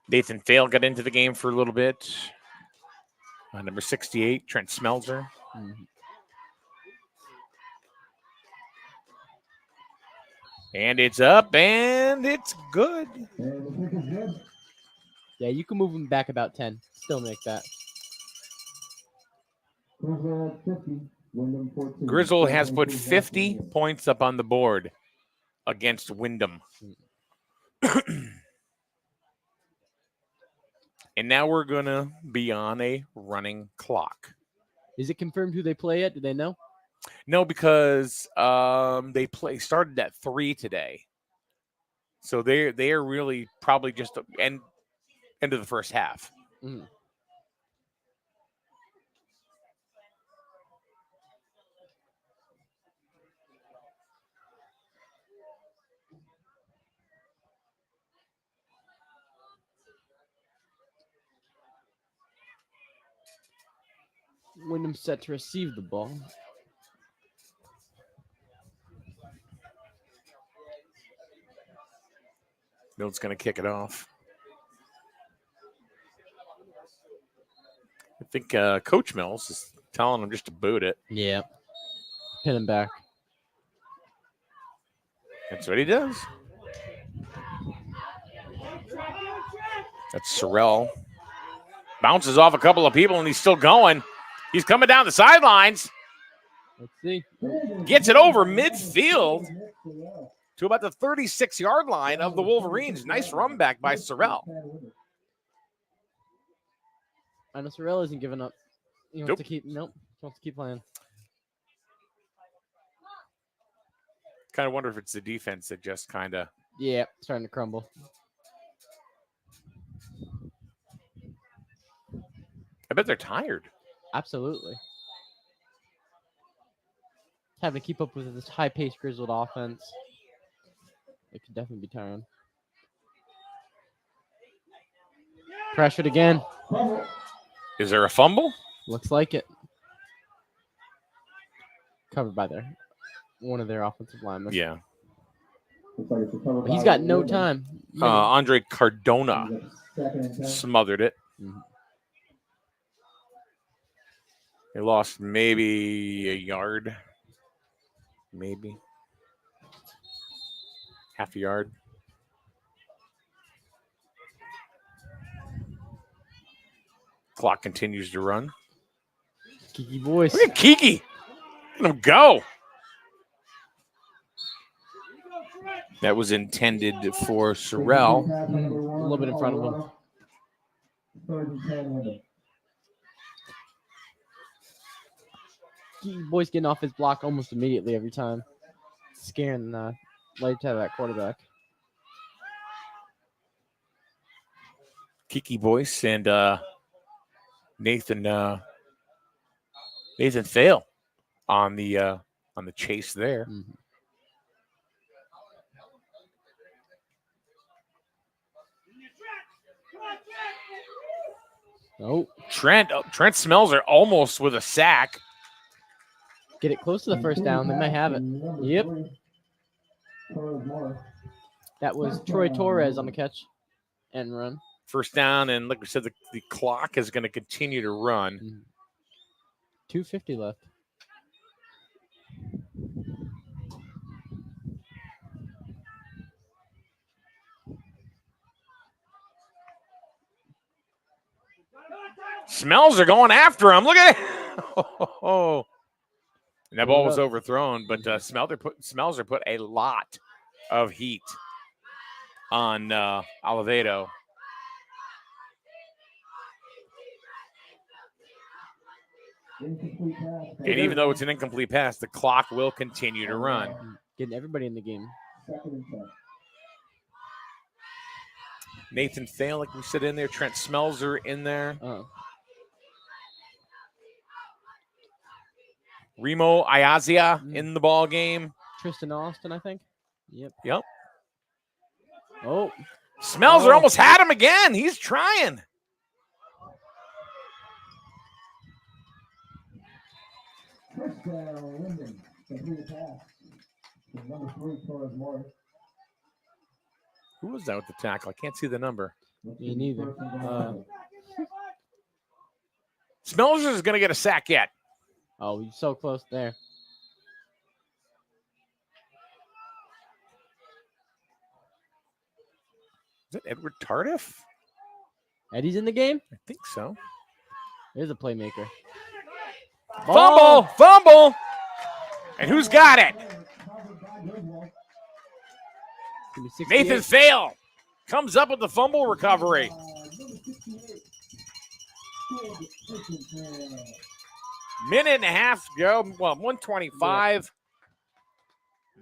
Nathan Fail got into the game for a little bit. Number 68, Trent Smelzer. And it's up, and it's good. Yeah, you can move him back about 10. Still make that. Griswold has put 50 points up on the board against Windham. And now we're going to be on a running clock. Is it confirmed who they play yet? Do they know? No, because they started at 3 today. So they are really probably just end of the first half. Windham set to receive the ball. Mills going to kick it off. I think Coach Mills is telling him just to boot it. Yeah. Pin him back. That's what he does. That's Sorrell. Bounces off a couple of people, and he's still going. He's coming down the sidelines. Let's see. Gets it over midfield to about the 36-yard line of the Wolverines. Nice run back by Sorrell. I know Sorrell isn't giving up. He wants Nope. to keep. Nope. He wants to keep playing. Kind of wonder if it's the defense that just kind of. Yeah, starting to crumble. I bet they're tired. Absolutely. Having to keep up with this high-paced Griswold offense. It could definitely be tiring. Pressured again. Is there a fumble? Looks like it. Covered by one of their offensive linemen. Yeah. Looks like it's recovered But he's by got no Windham. time. Andre Cardona He's at second and 10. smothered it. Mhm. They lost maybe a yard. Maybe. Half a yard. Clock continues to run. Kiki Boyce. Look at Kiki. Let him go. That was intended for Sorrell. Pass number A one, little bit in front of him. Colorado. Third and 10 Windham. Kiki Boyce getting off his block almost immediately every time. Scaring the lights out of that quarterback. Kiki Boyce and Nathan Thale on the chase there. Mhm. Oh, Trent Smelser almost with a sack. get it close to the first down. They may have it. Number Yep. 3, Torres Morris. That was Troy Torres on the catch and run. First down, and like we said, the clock is going to continue to run. 2:50 left. Smelser going after him. Look at it. Oh. And that ball was overthrown, but Smelser put a lot of heat on Oliveto. Incomplete pass. And even though it's an incomplete pass, the clock will continue to run. Getting everybody in the game. Second and 10. Nathan Thale, like we said, in there. Trent Smelser in there. Remo Ayazia in the ball game. Tristan Austin, I think. Yep. Yep. Oh, Smelser almost had him again. He's trying. First down, Windham. Complete pass. To number 3, Torres Morris. Who was that with the tackle? I can't see the number. me neither. Smelser is going to get a sack yet. Oh, you're so close there. Is it Edward Tardif? Eddie's in the game. I think so. There's a playmaker. Fumble! Fumble! And who's got it? Give me 68. Nathan Thale comes up with the fumble recovery. Minute and a half to go. Well, 125.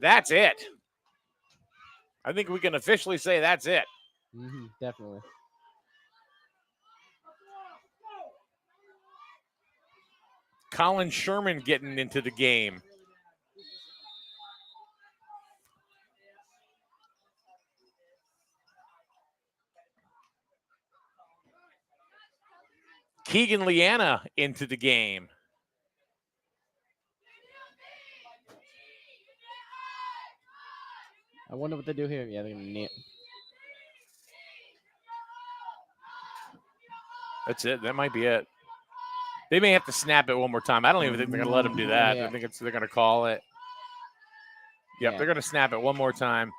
That's it. I think we can officially say that's it. Definitely. Colin Sherman getting into the game. Keegan Leanna into the game. I wonder what they do here. Yeah, they're going to knit. That's it. That might be it. They may have to snap it one more time. I don't even think they're going to let them do that. Yeah. I think they're going to call it. Yep, Yeah. they're going to snap it one more time.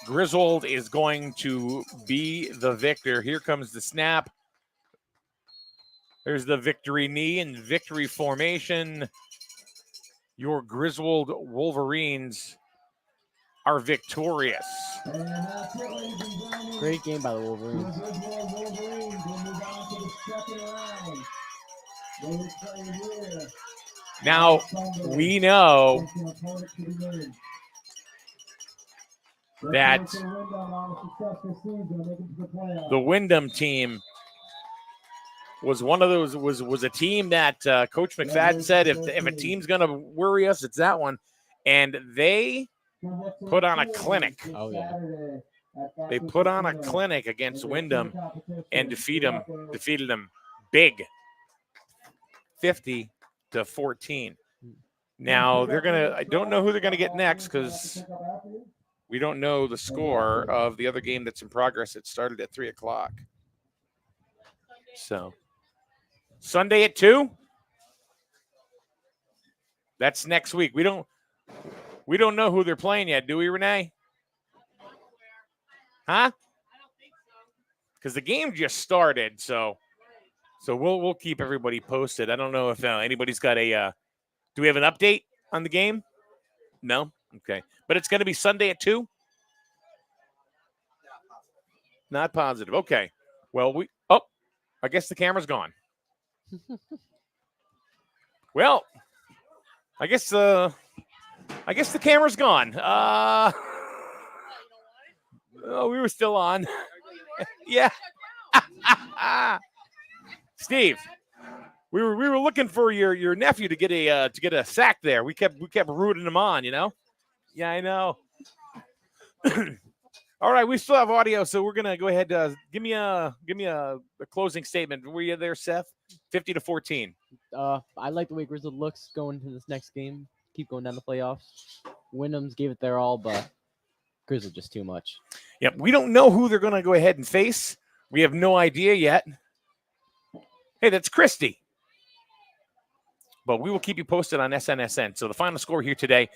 Griswold is going to be the victor. Here comes the snap. There's the victory knee and victory formation. Your Griswold Wolverines are victorious. And that's it, ladies and gentlemen. Great game by the The Wolverines. Griswold Wolverines will move on to the second round. Now, we know that the Windham team was one of those was a team that Coach McFadden said if a team's going to worry us, it's that one. And they put on a clinic. Oh yeah. They put on a clinic against Windham and defeated them big, 50-14. Now I don't know who they're gonna get next because we don't know the score of the other game that's in progress. It started at 3:00. So Sunday at 2. That's next week. We don't know who they're playing yet, do we, Renee? Huh? Because the game just started, so we'll keep everybody posted. I don't know if anybody's got a. Do we have an update on the game? No. Okay, but it's going to be Sunday at 2. Not positive. Okay. Well, I guess the camera's gone. Well, I guess the camera's gone. Oh, we were still on. Yeah. Steve, we were looking for your nephew to get a sack there. We kept rooting him on, you know. Yeah, I know. All right, we still have audio, so we're gonna go ahead. Give me a closing statement. Were you there, Seth? 50-14. I like the way Griswold looks going into this next game. Keep going down the playoffs. Windham's gave it their all, but Griswold just too much. Yep, we don't know who they're gonna go ahead and face. We have no idea yet. Hey, that's Christy. But we will keep you posted on SNSN. So the final score here today,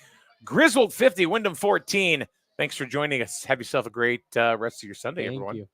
Griswold 50, Windham 14. Thanks for joining us. Have yourself a great rest of your Sunday, Thank everyone. you.